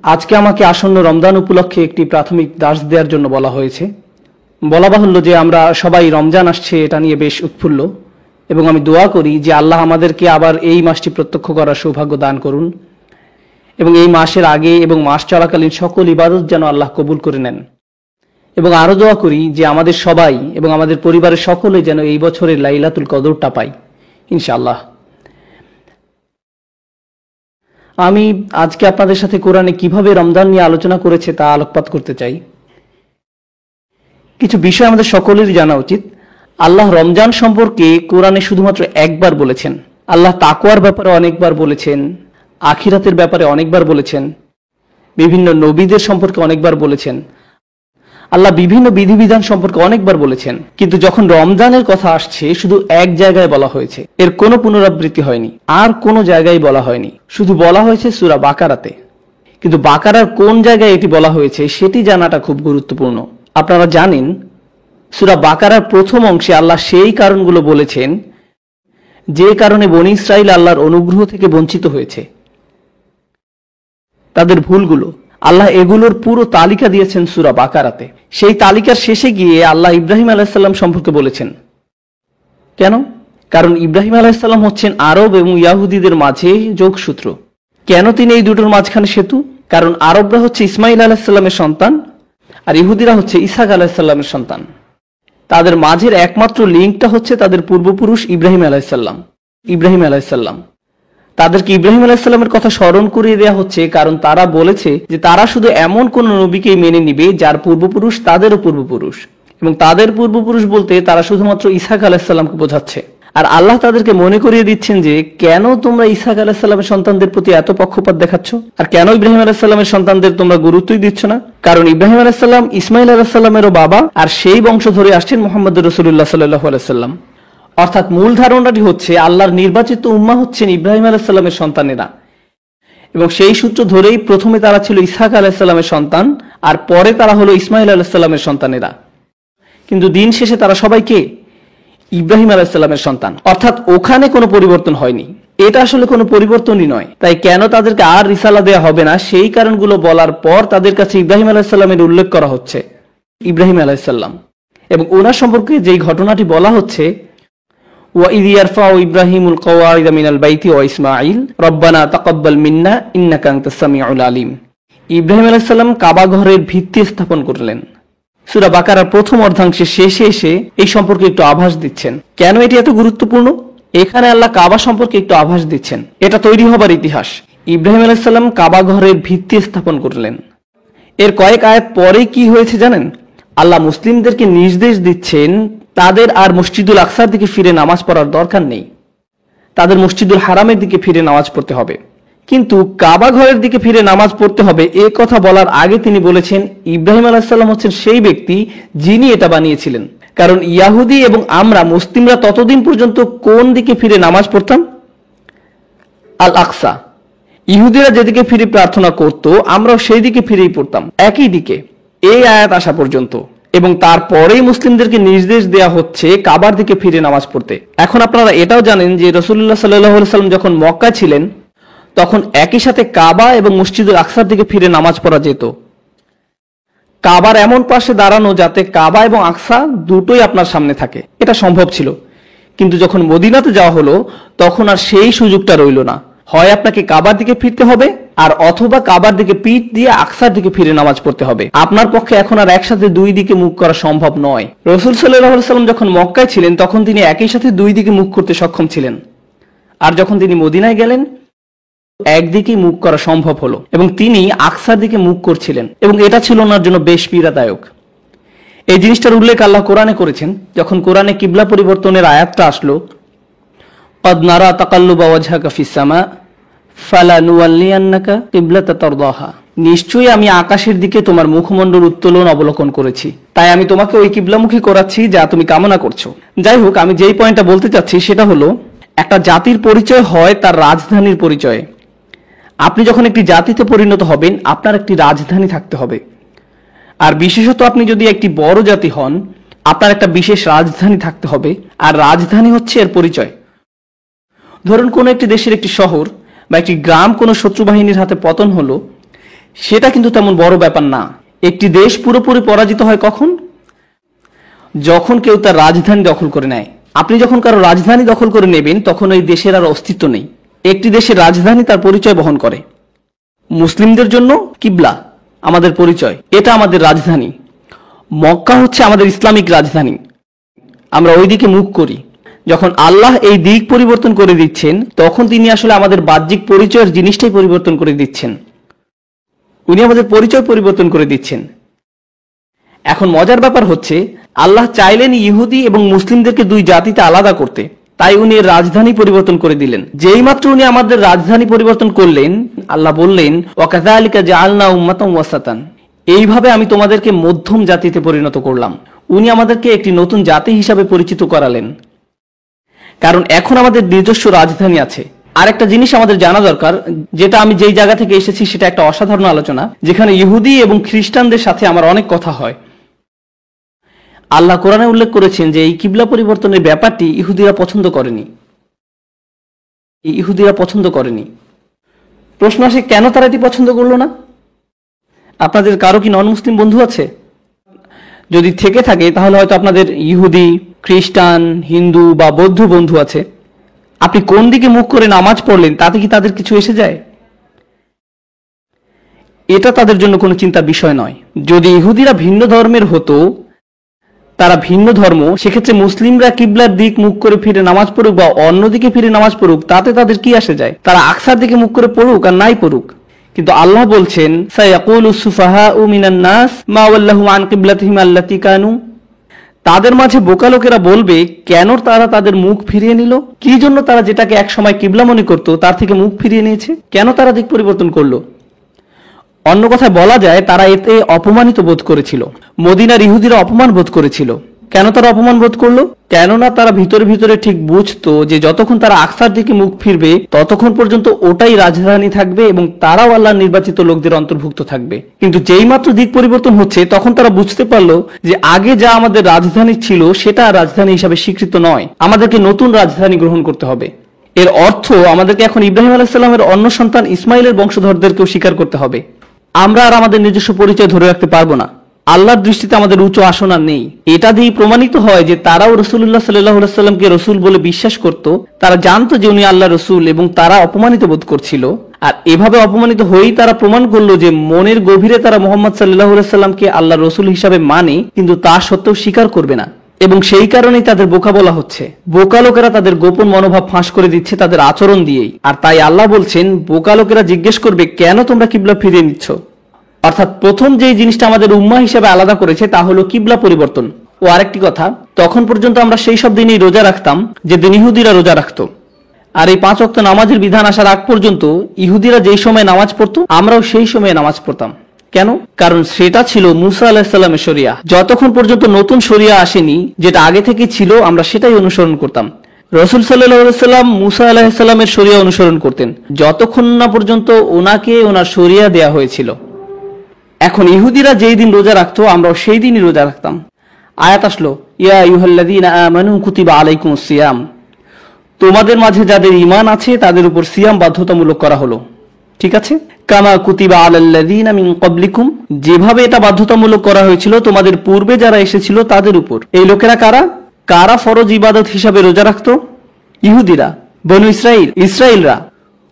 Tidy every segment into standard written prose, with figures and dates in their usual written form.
আজকে আমাকে আসন্ন রমজান উপলক্ষে একটি প্রাথমিক দার্স দেওয়ার জন্য বলা হয়েছে। বলা বাহুল্য যে আমরা সবাই রমজান আসছে এটা নিয়ে বেশ উৎফুল্ল, এবং আমি দোয়া করি যে আল্লাহ আমাদেরকে আবার এই মাসটি প্রত্যক্ষ করার সৌভাগ্য দান করুন, এবং এই মাসের আগে এবং মাস চলাকালীন সকল ইবাদত যেন আল্লাহ কবুল করে নেন। এবং আরো দোয়া করি যে আমাদের সবাই এবং আমাদের পরিবারের সকলে যেন এই বছরের লাইলাতুল কদরটা পাই ইনশাআল্লাহ। আমি আজকে আপনাদের সাথে কোরআনে কিভাবে রমজান নিয়ে আলোচনা করেছে তা আলোকপাত করতে চাই। কিছু বিষয় আমাদের সকলেরই জানা উচিত। আল্লাহ রমজান সম্পর্কে কোরআনে শুধুমাত্র একবার বলেছেন। আল্লাহ তাকওয়ার ব্যাপারে অনেকবার বলেছেন, আখিরাতের ব্যাপারে অনেকবার বলেছেন, বিভিন্ন নবীদের সম্পর্কে অনেকবার বলেছেন, আল্লাহ বিভিন্ন বিধিবিধান সম্পর্কে অনেকবার বলেছেন। কিন্তু যখন রমজানের কথা আসছে শুধু এক জায়গায় বলা হয়েছে, এর কোনো পুনরাবৃত্তি হয়নি, আর কোনো জায়গায় বলা হয়নি, শুধু বলা হয়েছে সূরা বাকারাতে। কিন্তু বাকারার কোন জায়গায় এটি বলা হয়েছে সেটি জানাটা খুব গুরুত্বপূর্ণ। আপনারা জানেন সূরা বাকারার প্রথম অংশে আল্লাহ সেই কারণগুলো বলেছেন যে কারণে বনী ইসরাইল আল্লাহর অনুগ্রহ থেকে বঞ্চিত হয়েছে, তাদের ভুলগুলো। আল্লাহ এগুলোর পুরো তালিকা দিয়েছেন সূরা বাকারাতে। সেই তালিকার শেষে গিয়ে আল্লাহ ইব্রাহিম আলাইহিসসালাম সম্পর্কে বলেছেন। কেন? কারণ ইব্রাহিম আলাইহিসসালাম হচ্ছেন আরব এবং ইয়াহুদীদের মাঝে যোগসূত্র। কেন তিনি এই দুটোর মাঝখানে সেতু? কারণ আরবরা হচ্ছে ইসমাইল আলাইহিসসালামের সন্তান, আর ইহুদিরা হচ্ছে ইসহাক আলাইহিসসালামের সন্তান। তাদের মাঝের একমাত্র লিঙ্কটা হচ্ছে তাদের পূর্বপুরুষ ইব্রাহিম আলাইহিসসালাম। তাদেরকে ইব্রাহিম আলাইহিসসালামের কথা স্মরণ করিয়ে দেওয়া হচ্ছে, কারণ তারা বলেছে যে তারা শুধু এমন কোন নবীকেই মেনে নিবে যার পূর্বপুরুষ তাদেরও পূর্বপুরুষ, এবং তাদের পূর্বপুরুষ বলতে তারা শুধুমাত্র ইসহাক আলাইহিসসালামকে বোঝাচ্ছে। আর আল্লাহ তাদেরকে মনে করিয়ে দিচ্ছেন যে কেন তোমরা ইসহাক আলাইহিসসালামের সন্তানদের প্রতি এত পক্ষপাত দেখাচ্ছ, আর কেন ইব্রাহিম আলাইহিসসালামের সন্তানদের তোমরা গুরুত্বই দিচ্ছ না। কারণ ইব্রাহিম আলাইহিসসালাম ইসমাইল আলাইহিসসালামেরও বাবা, আর সেই বংশ ধরে আসছেন মুহাম্মদ রাসূলুল্লাহ সাল্লাল্লাহু আলাইহি সাল্লাম। অর্থাৎ মূল ধারণাটি হচ্ছে আল্লাহর নির্বাচিত উম্মাহ হচ্ছেন ইব্রাহিম আলাইহিসসালামের সন্তানেরা, এবং সেই সূত্র ধরেই প্রথমে তারা ছিল ইসহাক আলাইহিসসালামের সন্তান, আর পরে তারা হলো ইসমাইল আলাইহিসসালামের সন্তানেরা। কিন্তু দিন শেষে তারা সবাই কে? ইব্রাহিম আলাইহিসসালামের সন্তান। অর্থাৎ ওখানে কোনো পরিবর্তন হয়নি, এটা আসলে কোনো পরিবর্তনই নয়। তাই কেন তাদেরকে আর রিসালা দেয়া হবে না সেই কারণগুলো বলার পর তাদের কাছে ইব্রাহিম আলাইহিসসালামের উল্লেখ করা হচ্ছে। ইব্রাহিম আলাইহিসসালাম এবং ওনার সম্পর্কে যেই ঘটনাটি বলা হচ্ছে, وَإِذْ يَرْفَعُ إِبْرَاهِيمُ الْقَوَاعِدَ مِنَ الْبَيْتِ وَإِسْمَاعِيلُ رَبَّنَا تَقَبَّلْ مِنَّا إِنَّكَ أَنْتَ السَّمِيعُ الْعَلِيمُ। ইব্রাহিম আলাইহিস সালাম কাবা ঘরের ভিত্তি স্থাপন করলেন। সূরা বাকারার প্রথম অর্ধাংশে শেষে এসে এই সম্পর্কে একটু আভাস দিচ্ছেন। কেন এটি এত গুরুত্বপূর্ণ? এখানে আল্লাহ কাবা সম্পর্কে একটু আভাস দিচ্ছেন। এটা তৈরি হবার ইতিহাস। ইব্রাহিম আলাইহিস সালাম কাবা ঘরের ভিত্তি স্থাপন করলেন। এর কয়েক আয়াত পরে কি হয়েছে জানেন? আল্লাহ মুসলিমদেরকে নির্দেশ দিচ্ছেন তাদের আর মসজিদুল আকসার দিকে ফিরে নামাজ পড়ার দরকার নেই, তাদের মসজিদুল হারামের দিকে ফিরে নামাজ পড়তে হবে। কিন্তু কাবা ঘরের দিকে ফিরে নামাজ পড়তে হবে এ কথা বলার আগে তিনি বলেছেন ইব্রাহিম আলাইহিস সালাম হচ্ছেন সেই ব্যক্তি যিনি এটা বানিয়েছিলেন। কারণ ইয়াহুদি এবং আমরা মুসলিমরা ততদিন পর্যন্ত কোন দিকে ফিরে নামাজ পড়তাম? আল আকসা। ইহুদিরা যেদিকে ফিরে প্রার্থনা করত আমরাও সেই দিকে ফিরেই পড়তাম, একই দিকে, এই আয়াত আসা পর্যন্ত। এবং তারপরেই মুসলিমদেরকে নির্দেশ দেয়া হচ্ছে কাবার দিকে ফিরে নামাজ পড়তে। এখন আপনারা এটাও জানেন যে রাসূলুল্লাহ সাল্লাল্লাহু আলাইহি সাল্লাম যখন মক্কা ছিলেন তখন একই সাথে কাবা এবং মসজিদুল আকসার দিকে ফিরে নামাজ পড়া যেত। কাবার এমন পাশে দাঁড়ানো যাতে কাবা এবং আকসা দুটোই আপনার সামনে থাকে, এটা সম্ভব ছিল। কিন্তু যখন মদিনাতে যাওয়া হলো তখন আর সেই সুযোগটা রইল না। হয় আপনাকে কাবার দিকে ফিরতে হবে, আর অথবা কাবার দিকে পিঠ দিয়ে আকসার দিকে ফিরে নামাজ পড়তে হবে। আপনার পক্ষে এখন আর একসাথে দুই দিকে মুখ করা সম্ভব নয়। রাসূল সাল্লাল্লাহু আলাইহি সাল্লাম যখন মক্কায় ছিলেন তখন তিনি একই সাথে দুই দিকে মুখ করতে সক্ষম ছিলেন, আর যখন তিনি মদিনায় গেলেন একদিকেই মুখ করা সম্ভব হলো, এবং তিনি আকসার দিকে মুখ করছিলেন, এবং এটা ছিল ওনার জন্য বেশ পীড়াদায়ক। এই জিনিসটার উল্লেখ আল্লাহ কোরআনে করেছেন। যখন কোরআনে কিবলা পরিবর্তনের আয়াতটা আসলো, قد نرى تقلب وجهك في السماء فلنولينك قبلة ترضاها। নিশ্চয়ই আমি আকাশের দিকে তোমার মুখমণ্ডল উত্তোলন অবলোকন করেছি, তাই আমি তোমাকে ওই কিবলামুখী করাচ্ছি যা তুমি কামনা করছো। যাই হোক, আমি যেই পয়েন্টটা বলতে চাচ্ছি সেটা হলো একটা জাতির পরিচয় হয় তার রাজধানীর পরিচয়ে। আপনি যখন একটি জাতিতে পরিণত হবেন আপনার একটি রাজধানী থাকতে হবে, আর বিশেষত আপনি যদি একটি বড় জাতি হন আপনার একটা বিশেষ রাজধানী থাকতে হবে, আর রাজধানী হচ্ছে এর পরিচয়। ধরুন কোনো একটি দেশের একটি শহর বা একটি গ্রাম কোনো শত্রু বাহিনীর হাতে পতন হলো, সেটা কিন্তু তেমন বড় ব্যাপার না। একটি দেশ পুরোপুরি পরাজিত হয় কখন? যখন কেউ তার রাজধানী দখল করে নেয়। আপনি যখন কারো রাজধানী দখল করে নেবেন তখন ওই দেশের আর অস্তিত্ব নেই। একটি দেশের রাজধানী তার পরিচয় বহন করে। মুসলিমদের জন্য কিবলা আমাদের পরিচয়, এটা আমাদের রাজধানী। মক্কা হচ্ছে আমাদের ইসলামিক রাজধানী, আমরা ওই দিকে মুখ করি। যখন আল্লাহ এই দিক পরিবর্তন করে দিচ্ছেন তখন তিনি আসলে আমাদের বাহ্যিক পরিচয়ের জিনিসটাই পরিবর্তন করে দিচ্ছেন। উনি আমাদের পরিচয় পরিবর্তন করে দিচ্ছেন। এখন মজার ব্যাপার হচ্ছে আল্লাহ চাইলেন ইহুদি এবং মুসলিমদেরকে দুই জাতিতে আলাদা করতে, তাই উনি এর রাজধানী পরিবর্তন করে দিলেন। যেই মাত্র উনি আমাদের রাজধানী পরিবর্তন করলেন আল্লাহ বললেন ওয়াকাযালিকা জাআলনা উম্মাতান ওয়াসাতান, এইভাবে আমি তোমাদেরকে মধ্যম জাতিতে পরিণত করলাম। উনি আমাদেরকে একটি নতুন জাতি হিসাবে পরিচিত করালেন, কারণ এখন আমাদের নিজস্ব রাজধানী আছে। আর একটা জিনিস আমাদের জানা দরকার, যেটা আমি যেই জায়গা থেকে এসেছি সেটা একটা অসাধারণ আলোচনা, যেখানে ইহুদি এবং খ্রিস্টানদের সাথে আমার অনেক কথা হয়। আল্লাহ কোরআনে উল্লেখ করেছেন যে এই কিবলা পরিবর্তনের ব্যাপারটি ইহুদিরা পছন্দ করেনি। প্রশ্ন আসে কেন তারা এটি পছন্দ করলো না? আপনাদের কারো কি নন মুসলিম বন্ধু আছে? যদি থেকে থাকে তাহলে হয়তো আপনাদের ইহুদি, খ্রিস্টান, হিন্দু বা বৌদ্ধ বন্ধু আছে। আপনি কোন দিকে মুখ করে নামাজ পড়লেন তাতে কি তাদের কিছু এসে যায়? এটা তাদের জন্য কোনো চিন্তার বিষয় নয়। যদি ইহুদিরা ভিন্ন ধর্মের হতো, তারা ভিন্ন ধর্ম, সেক্ষেত্রে মুসলিমরা কিবলার দিক মুখ করে ফিরে নামাজ পড়ুক বা অন্যদিকে ফিরে নামাজ পড়ুক, তাতে তাদের কি আসে যায়? তারা আকসার দিকে মুখ করে পড়ুক আর নাই পড়ুক। কিন্তু আল্লাহ বলছেন সায়াকুলু সুফাহাউ মিনান নাস মা ওয়াল্লাহু আন কিবলাতিহিম আল্লাতী কানু, তাদের মাঝে বোকা লোকেরা বলবে কেন তারা তাদের মুখ ফিরিয়ে নিল, কি জন্য তারা যেটাকে এক সময় কিবলা মনে করত তার থেকে মুখ ফিরিয়ে নিয়েছে, কেন তারা দিক পরিবর্তন করলো? অন্য কথায় বলা যায় তারা এতে অপমানিত বোধ করেছিল। মদিনার ইহুদিরা অপমান বোধ করেছিল। কেন তারা অপমান বোধ করলো? কেননা তারা ভিতরে ভিতরে ঠিক বুঝতো যে যতক্ষণ তারা আকসার দিকে মুখ ফিরবে ততক্ষণ পর্যন্ত ওটাই রাজধানী থাকবে এবং তারাও আল্লাহর নির্বাচিত লোকদের অন্তর্ভুক্ত থাকবে। কিন্তু যেই মাত্র দিক পরিবর্তন হচ্ছে তখন তারা বুঝতে পারলো যে আগে যা আমাদের রাজধানী ছিল সেটা রাজধানী হিসাবে স্বীকৃত নয়, আমাদেরকে নতুন রাজধানী গ্রহণ করতে হবে। এর অর্থ আমাদেরকে এখন ইব্রাহিম আলাইহিস সালামের অন্য সন্তান ইসমাইলের বংশধরদেরকেও স্বীকার করতে হবে। আমরা আর আমাদের নিজস্ব পরিচয় ধরে রাখতে পারবো না। আল্লাহর দৃষ্টিতে আমাদের উচ্চ আসন আর নেই। এটা দিয়ে প্রমাণিত হয় যে তারাও রাসূলুল্লাহ সাল্লাল্লাহু আলাইহি ওয়াসাল্লামকে রাসূল বলে বিশ্বাস করত। তারা জানতো যে উনি আল্লাহর রাসূল এবং তারা অপমানিত বোধ করছিল। আর এভাবে অপমানিত হয়েই তারা প্রমাণ করলো যে মনের গভীরে তারা মুহাম্মদ সাল্লাল্লাহু আলাইহি ওয়াসাল্লামকে আল্লাহর রাসূল হিসাবে মানে, কিন্তু তা সত্ত্বেও স্বীকার করবে না। এবং সেই কারণেই তাদের বোকা বলা হচ্ছে। বোকা লোকেরা তাদের গোপন মনোভাব ফাঁস করে দিচ্ছে তাদের আচরণ দিয়েই। আর তাই আল্লাহ বলছেন বোকা লোকেরা জিজ্ঞেস করবে কেন তোমরা কিবলা ফিরিয়ে নিচ্ছ। অর্থাৎ প্রথম যেই জিনিসটা আমাদের উম্মাহ হিসেবে আলাদা করেছে তা হলো কিবলা পরিবর্তন। ও আরেকটি কথা, তখন পর্যন্ত আমরা সেই সব দিনই রোজা রাখতাম যে দিন ইহুদিরা রোজা রাখতো। আর এই 5 ওয়াক্ত নামাজের বিধান আসার আগ পর্যন্ত ইহুদিরা যেই সময় নামাজ পড়তো আমরাও সেই সময়ে নামাজ পড়তাম। কেন? কারণ সেটা ছিল মুসা আলাইহিস সালামের শরিয়া। যতক্ষণ পর্যন্ত নতুন শরিয়া আসেনি, যেটা আগে থেকে ছিল, আমরা সেটাই অনুসরণ করতাম। রাসূল সাল্লাল্লাহু আলাইহি সাল্লাম মুসা আলাইহিস সালামের শরিয়া অনুসরণ করতেন যতক্ষণ না পর্যন্ত ওনাকে ওনার শরিয়া দেয়া হয়েছিল। এখন ইহুদিরা যেই দিন রোজা রাখতো আমরাও সেই দিনই রোজা রাখতাম। আয়াত আসলো ইয়া আইয়ুহাল্লাযীনা আমানু কুতিবা আলাইকুমুস সিয়াম, তোমাদের মাঝে যাদের ঈমান আছে তাদের উপর সিয়াম বাধ্যতামূলক করা হলো। ঠিক আছে, কামা কুতিবা আলাল্লাযীনা মিন ক্বাবলিকুম, যেভাবে এটা বাধ্যতামূলক করা হয়েছিল তোমাদের পূর্বে যারা এসেছিল তাদের উপর। এই লোকেরা কারা? কারা ফরজ ইবাদত হিসাবে রোজা রাখতো? ইহুদিরা, বনু ইসরাইলরা,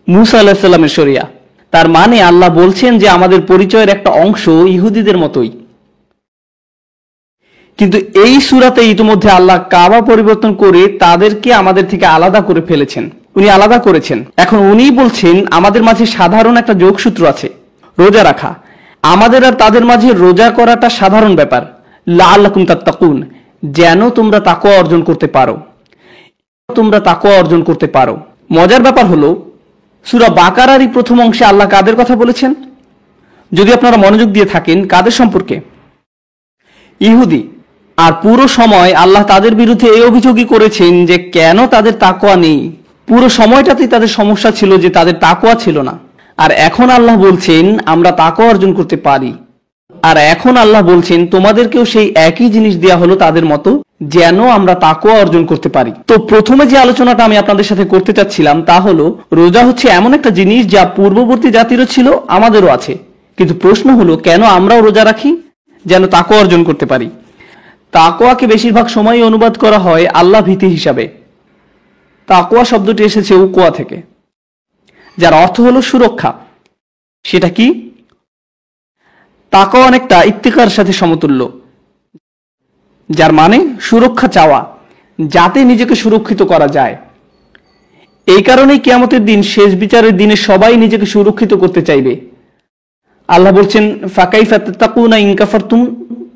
মুসা আলাইহিস সালামের শরিয়া। তার মানে আল্লাহ বলছেন যে আমাদের পরিচয়ের একটা অংশ ইহুদিদের মতোই। কিন্তু এই সূরাতে ইতিমধ্যে আল্লাহ কাবা পরিবর্তন করে তাদেরকে আমাদের থেকে আলাদা করে ফেলেছেন। উনি আলাদা করেছেন। এখন উনি বলছেন আমাদের মাঝে সাধারণ একটা যোগসূত্র আছে, রোজা রাখা। আমাদের আর তাদের মাঝে রোজা করাটা সাধারণ ব্যাপার। লাআল্লাকুম তাত্তাকুন, যেন তোমরা তাকওয়া অর্জন করতে পারো। মজার ব্যাপার হলো সূরা বাকারারই প্রথম অংশে আল্লাহ কাদের কথা বলেছেন? যদি আপনারা মনোযোগ দিয়ে থাকেন, কাদের সম্পর্কে? ইহুদি। আর পুরো সময় আল্লাহ তাদের বিরুদ্ধে এই অভিযোগই করেছেন যে কেন তাদের তাকওয়া নেই। পুরো সময়টাতেই তাদের সমস্যা ছিল যে তাদের তাকওয়া ছিল না। আর এখন আল্লাহ বলছেন আমরা তাকওয়া অর্জন করতে পারি। আর এখন আল্লাহ বলছেন তোমাদেরকেও সেই একই জিনিস দেয়া হলো তাদের মতো, যেন আমরা তাকওয়া অর্জন করতে পারি। তো প্রথমে যে আলোচনাটা আমি আপনাদের সাথে করতে চাচ্ছিলাম তা হলো রোজা হচ্ছে এমন একটা জিনিস যা পূর্ববর্তী জাতিরও ছিল, আমাদেরও আছে, কিন্তু প্রশ্ন হলো, কেন আমরাও রোজা রাখি? যেন তাকওয়া অর্জন করতে পারি। তাকওয়াকে বেশিরভাগ সময়ই অনুবাদ করা হয় আল্লাহ ভীতি হিসাবে। তাকওয়া শব্দটি এসেছে উকওয়া থেকে, যার অর্থ হলো সুরক্ষা। সেটা কি? তাকওয়া অনেকটা ইত্তিকার সাথে সমতুল্য, যার মানে সুরক্ষা চাওয়া, যাতে নিজেকে সুরক্ষিত করা যায়। এই কারণেই কিয়ামতের দিন, শেষ বিচারের দিনে সবাই নিজেকে সুরক্ষিত করতে চাইবে। আল্লাহ বলছেন, ফাকাইফা তাত্তাকুনা ইন কাফারতুম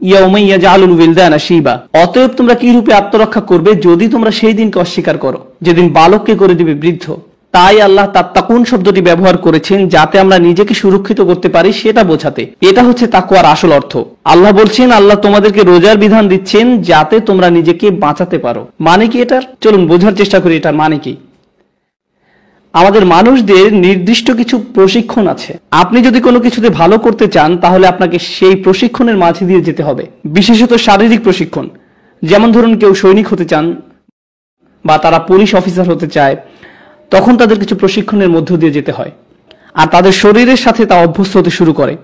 ইয়াউমান ইয়াজআলুল উইলদানা শিবা। অতএব তোমরা কি রূপে আত্মরক্ষা করবে যদি তোমরা সেই দিনকে অস্বীকার করো, যেদিন বালককে করে দিবে বৃদ্ধ। তাই আল্লাহ তাত্তাকুন শব্দটি ব্যবহার করেছেন, যাতে আমরা নিজেকে সুরক্ষিত করতে পারি সেটা বোঝাতে। এটা হচ্ছে তাকওয়ার আসল অর্থ। আল্লাহ বলছেন, আল্লাহ তোমাদেরকে রোজার বিধান দিচ্ছেন যাতে তোমরা নিজেকে বাঁচাতে পারো। মানে কি এটার? চলুন বোঝার চেষ্টা করি এটার মানে কি। আমাদের মানুষদের নির্দিষ্ট কিছু প্রশিক্ষণ আছে। আপনি যদি কোনো কিছুতে ভালো করতে চান, তাহলে আপনাকে সেই প্রশিক্ষণের মাঝে দিয়ে যেতে হবে। বিশেষত শারীরিক প্রশিক্ষণ। যেমন ধরুন, কেউ সৈনিক হতে চান বা তারা পুলিশ অফিসার হতে চায়, তখন তাদের কিছু প্রশিক্ষণের মধ্য দিয়ে যেতে হয়, আর তাদের শরীরের সাথে তা অভ্যস্ত হতে শুরু করে।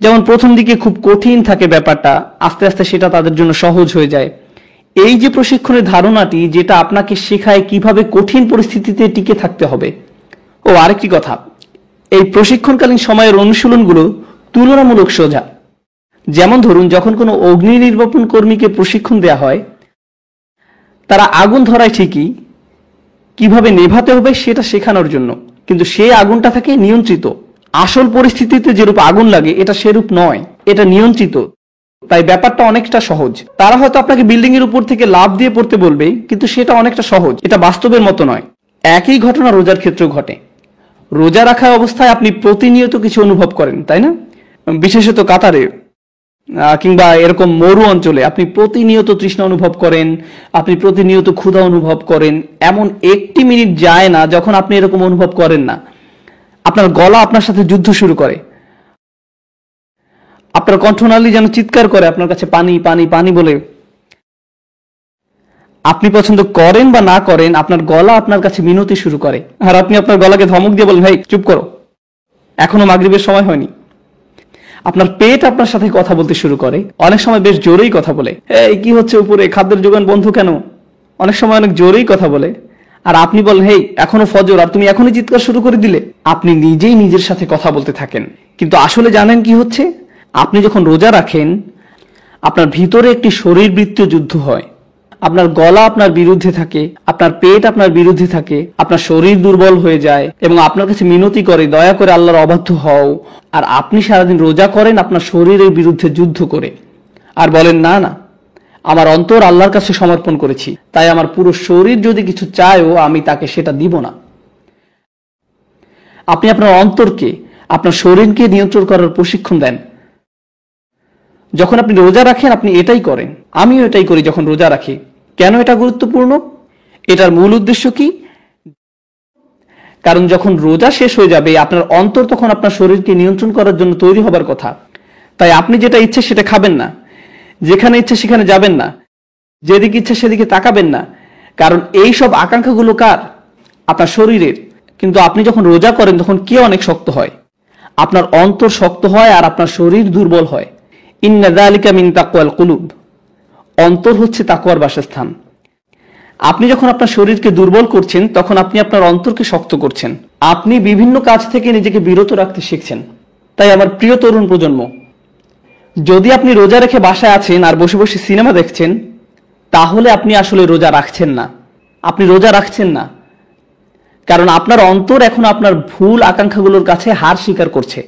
যেমন প্রথম দিকে খুব কঠিন থাকে ব্যাপারটা, আস্তে আস্তে সেটা তাদের জন্য সহজ হয়ে যায়। এই যে প্রশিক্ষণের ধারণাটি, যেটা আপনাকে শেখায় কিভাবে কঠিন পরিস্থিতিতে টিকে থাকতে হবে। ও আরেকটি কথা, এই প্রশিক্ষণকালীন সময়ের অনুশীলনগুলো তুলনামূলক সোজা। যেমন ধরুন, যখন কোনো অগ্নি নির্বাপন কর্মীকে প্রশিক্ষণ দেয়া হয়, তারা আগুন ধরায় ঠিকই, কিভাবে নেভাতে হবে সেটা শেখানোর জন্য, কিন্তু সেই আগুনটা থাকে নিয়ন্ত্রিত। আসল পরিস্থিতিতে যেরূপ আগুন লাগে, এটা সেরূপ নয়, এটা নিয়ন্ত্রিত। তাই ব্যাপারটা অনেকটা সহজ। তারা হয়তো আপনাকে বিল্ডিং এর উপর থেকে লাফ দিয়ে পড়তে বলবে, কিন্তু সেটা অনেকটা সহজ, এটা বাস্তবের মতো নয়। একই ঘটনা রোজার ক্ষেত্রেও ঘটে। রোজা রাখা অবস্থায় আপনি প্রতিনিয়ত কিছু অনুভব করেন, তাই না? বিশেষত কাতারে কিংবা এরকম মরু অঞ্চলে আপনি প্রতিনিয়ত তৃষ্ণা অনুভব করেন, আপনি প্রতিনিয়ত ক্ষুধা অনুভব করেন। এমন একটি মিনিট যায় না যখন আপনি এরকম অনুভব করেন না। আপনার গলা আপনার সাথে যুদ্ধ শুরু করে, আপনার কণ্ঠনালী যেন চিৎকার করে আপনার কাছে পানি পানি পানি বলে। আপনি পছন্দ করেন বা না করেন, আপনার গলা আপনার কাছে মিনতি শুরু করে, আর আপনি আপনার গলাকে ধমক দিয়ে বলেন, ভাই চুপ করো, এখনো মাগরিবের সময় হয়নি। আপনার পেট আপনার সাথে কথা বলতে শুরু করে, অনেক সময় বেশ জোরেই কথা বলে। এই কি হচ্ছে উপরে, খাদ্যের যোগান বন্ধ কেন? অনেক সময় অনেক জোরেই কথা বলে। আর আপনি বলেন, হেই এখনো ফজর, আর তুমি এখনই চিৎকার শুরু করে দিলে। আপনি নিজেই নিজের সাথে কথা বলতে থাকেন। কিন্তু আসলে জানেন কি হচ্ছে? আপনি যখন রোজা রাখেন, আপনার ভিতরে একটি শরীরবৃত্তীয় যুদ্ধ হয়। আপনার গলা আপনার বিরুদ্ধে থাকে, আপনার পেট আপনার বিরুদ্ধে থাকে, আপনার শরীর দুর্বল হয়ে যায় এবং আপনার কাছে মিনতি করে, দয়া করে আল্লাহর অবাধ্য হও। আর আপনি সারাদিন রোজা করেন আপনার শরীরের বিরুদ্ধে যুদ্ধ করে, আর বলেন, না না, আমার অন্তর আল্লাহর কাছে সমর্পণ করেছি, তাই আমার পুরো শরীর যদি কিছু চায়ও আমি তাকে সেটা দিব না। আপনি আপনার অন্তরকে, আপনার শরীরকে নিয়ন্ত্রণ করার প্রশিক্ষণ দেন। যখন আপনি রোজা রাখেন আপনি এটাই করেন। আমিও এটাই করি যখন রোজা রাখি। কেন এটা গুরুত্বপূর্ণ? এটার মূল উদ্দেশ্য কি? কারণ যখন রোজা শেষ হয়ে যাবে, আপনার অন্তর তখন আপনার শরীরকে নিয়ন্ত্রণ করার জন্য তৈরি হবার কথা। তাই আপনি যেটা ইচ্ছে সেটা খাবেন না, যেখানে ইচ্ছে সেখানে যাবেন না, যেদিকে ইচ্ছে সেদিকে তাকাবেন না। কারণ এই সব আকাঙ্ক্ষাগুলো কার? আপনার শরীরের। কিন্তু আপনি যখন রোজা করেন তখন কে অনেক শক্ত হয়? আপনার অন্তর শক্ত হয় আর আপনার শরীর দুর্বল হয়। ইন্না যালিকা মিন তাকওয়াল কুলুব। অন্তর হচ্ছে তাকওয়ার বাসস্থান। আপনি যখন আপনার শরীরকে দুর্বল করছেন, তখন আপনি আপনার অন্তরকে শক্ত করছেন। আপনি বিভিন্ন কাজ থেকে নিজেকে বিরত রাখতে শিখছেন। তাই আমার প্রিয় তরুণ প্রজন্ম, যদি আপনি রোজা রেখে বাসায় আছেন আর বসে বসে সিনেমা দেখছেন, তাহলে আপনি আসলে রোজা রাখছেন না। আপনি রোজা রাখছেন না, কারণ আপনার অন্তর এখন আপনার ভুল আকাঙ্ক্ষাগুলোর কাছে হার স্বীকার করছে।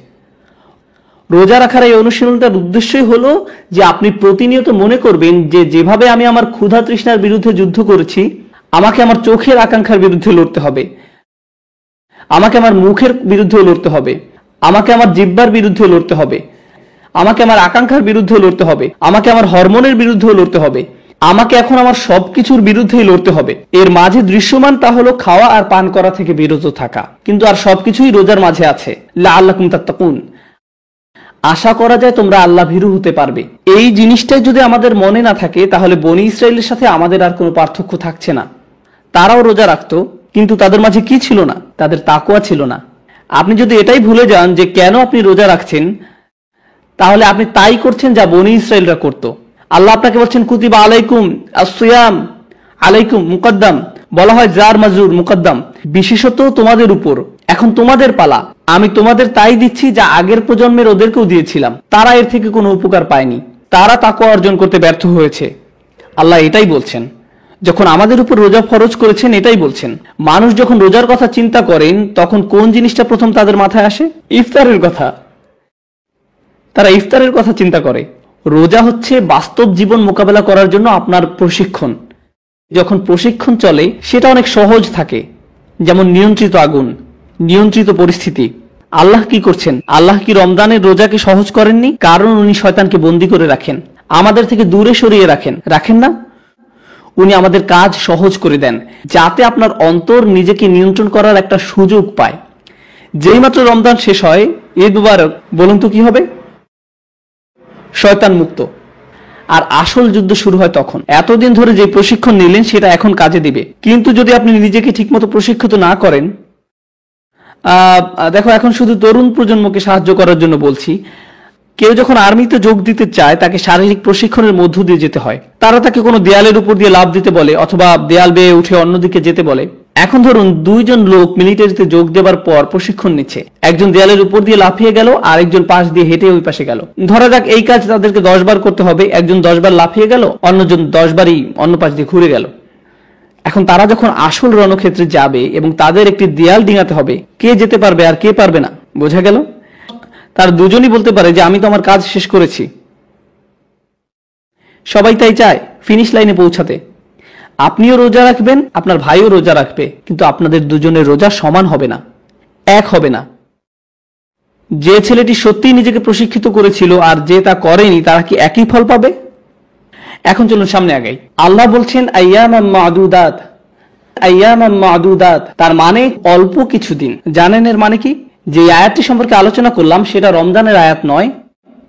রোজা রাখার এই অনুশীলনটার উদ্দেশ্যই হলো যে আপনি প্রতিনিয়ত মনে করবেন যে যেভাবে আমি আমার ক্ষুধা তৃষ্ণার বিরুদ্ধে যুদ্ধ করেছি, আমাকে আমার চোখের আকাঙ্ক্ষার বিরুদ্ধে লড়তে হবে, আমাকে আমার মুখের বিরুদ্ধে লড়তে হবে, আমাকে আমার জিহ্বার বিরুদ্ধে লড়তে হবে, আমাকে আমার আকাঙ্ক্ষার বিরুদ্ধে লড়তে হবে, আমাকে আমার হরমোনের বিরুদ্ধে লড়তে হবে, আমাকে এখন আমার সবকিছুর বিরুদ্ধেই লড়তে হবে। এর মাঝে দৃশ্যমান তা হলো খাওয়া আর পান করা থেকে বিরত থাকা। কিন্তু আর সবকিছুই রোজার মাঝে আছে। লাআল্লাকুম তাত্তাকুন। আশা করা যায় তোমরা আল্লাহ ভীরু হতে পারবে। এই জিনিসটাই যদি আমাদের মনে না থাকে, তাহলে বনি ইসরায়েলের সাথে আমাদের আর কোনো পার্থক্য থাকছে না। তারাও রোজা রাখতো, কিন্তু তাদের মাঝে কি ছিল না? তাদের তাকওয়া ছিল না। আপনি যদি এটাই ভুলে যান যে কেন আপনি রোজা রাখছেন, তাহলে আপনি তাই করছেন যা বনি ইসরায়েলরা করত। আল্লাহ আপনাকে বলছেন কুতিবা আলাইকুম আসিয়াম, আলাইকুম মুকদ্দাম, বলা হয় জার মাজরুর মুকদ্দাম, বিশেষত তোমাদের উপর, এখন তোমাদের পালা। আমি তোমাদের তাই দিচ্ছি যা আগের প্রজন্মের ওদেরকেও দিয়েছিলাম, তারা এর থেকে কোনো উপকার পায়নি, তারা তাকওয়া অর্জন করতে ব্যর্থ হয়েছে। আল্লাহ এটাই বলছেন। যখন আমাদের উপর রোজা ফরজ করেছেন এটাই বলছেন। মানুষ যখন রোজার কথা চিন্তা করেন তখন কোন জিনিসটা প্রথম তাদের মাথায় আসে? ইফতারের কথা। তারা ইফতারের কথা চিন্তা করে। রোজা হচ্ছে বাস্তব জীবন মোকাবেলা করার জন্য আপনার প্রশিক্ষণ। যখন প্রশিক্ষণ চলে সেটা অনেক সহজ থাকে, যেমন নিয়ন্ত্রিত আগুন, নিয়ন্ত্রিত পরিস্থিতি। আল্লাহ কি করছেন? আল্লাহ কি রমজানের রোজাকে সহজ করেননি? কারণ উনি শয়তানকে বন্দী করে রাখেন, আমাদের থেকে দূরে সরিয়ে রাখেন না। উনি আমাদের কাজ সহজ করে দেন যাতে আপনার অন্তর নিজেকে নিয়ন্ত্রণ করার একটা সুযোগ পায়। যেই মাত্র রমজান শেষ হয়, ঈদ মুবারক, বলুন তো কি হবে? শয়তান মুক্ত। আর আসল যুদ্ধ শুরু হয় তখন। এতদিন ধরে যে প্রশিক্ষণ নিলেন সেটা এখন কাজে দিবে। কিন্তু যদি আপনি নিজেকে ঠিকমতো প্রশিক্ষিত না করেন, দেখো এখন শুধু তরুণ প্রজন্মকে সাহায্য করার জন্য বলছি, কেউ যখন আর্মিতে যোগ দিতে চায় তাকে শারীরিক প্রশিক্ষণের মধ্য দিয়ে যেতে হয়। তারা তাকে কোনো দেয়ালের উপর দিয়ে লাফ দিতে বলে অথবা দেয়াল বেয়ে উঠে অন্যদিকে যেতে বলে। এখন ধরুন দুইজন লোক মিলিটারিতে যোগ দেওয়ার পর প্রশিক্ষণ নিচ্ছে, একজন দেয়ালের উপর দিয়ে লাফিয়ে গেল, আর একজন পাশ দিয়ে হেঁটে ওই পাশে গেল। ধরা যাক এই কাজ তাদেরকে 10 বার করতে হবে, একজন 10 বার লাফিয়ে গেল, অন্যজন 10 বারই অন্য পাশ দিয়ে ঘুরে গেল। এখন তারা যখন আসল রণক্ষেত্রে যাবে এবং তাদের একটি দেয়াল ডিঙাতে হবে, কে যেতে পারবে আর কে পারবে না, বোঝা গেল? তার দুজনই বলতে পারে যে আমি তো আমার কাজ শেষ করেছি। সবাই তাই চায় ফিনিশ লাইনে পৌঁছাতে। আপনিও রোজা রাখবেন, আপনার ভাইও রোজা রাখবে, কিন্তু আপনাদের দুজনের রোজা সমান হবে না, এক হবে না। যে ছেলেটি সত্যিই নিজেকে প্রশিক্ষিত করেছিল আর যে তা করেনি, তারা কি একই ফল পাবে? এখন চলুন সামনে আগাই। আল্লাহ বলছেন আইয়ামাম মাদুদাত, আইয়ামাম মাদুদাত, তার মানে অল্প কিছুদিন। জানেন এর মানে কি? যে আয়াতটি সম্পর্কে আলোচনা করলাম সেটা রমজানের আয়াত নয়,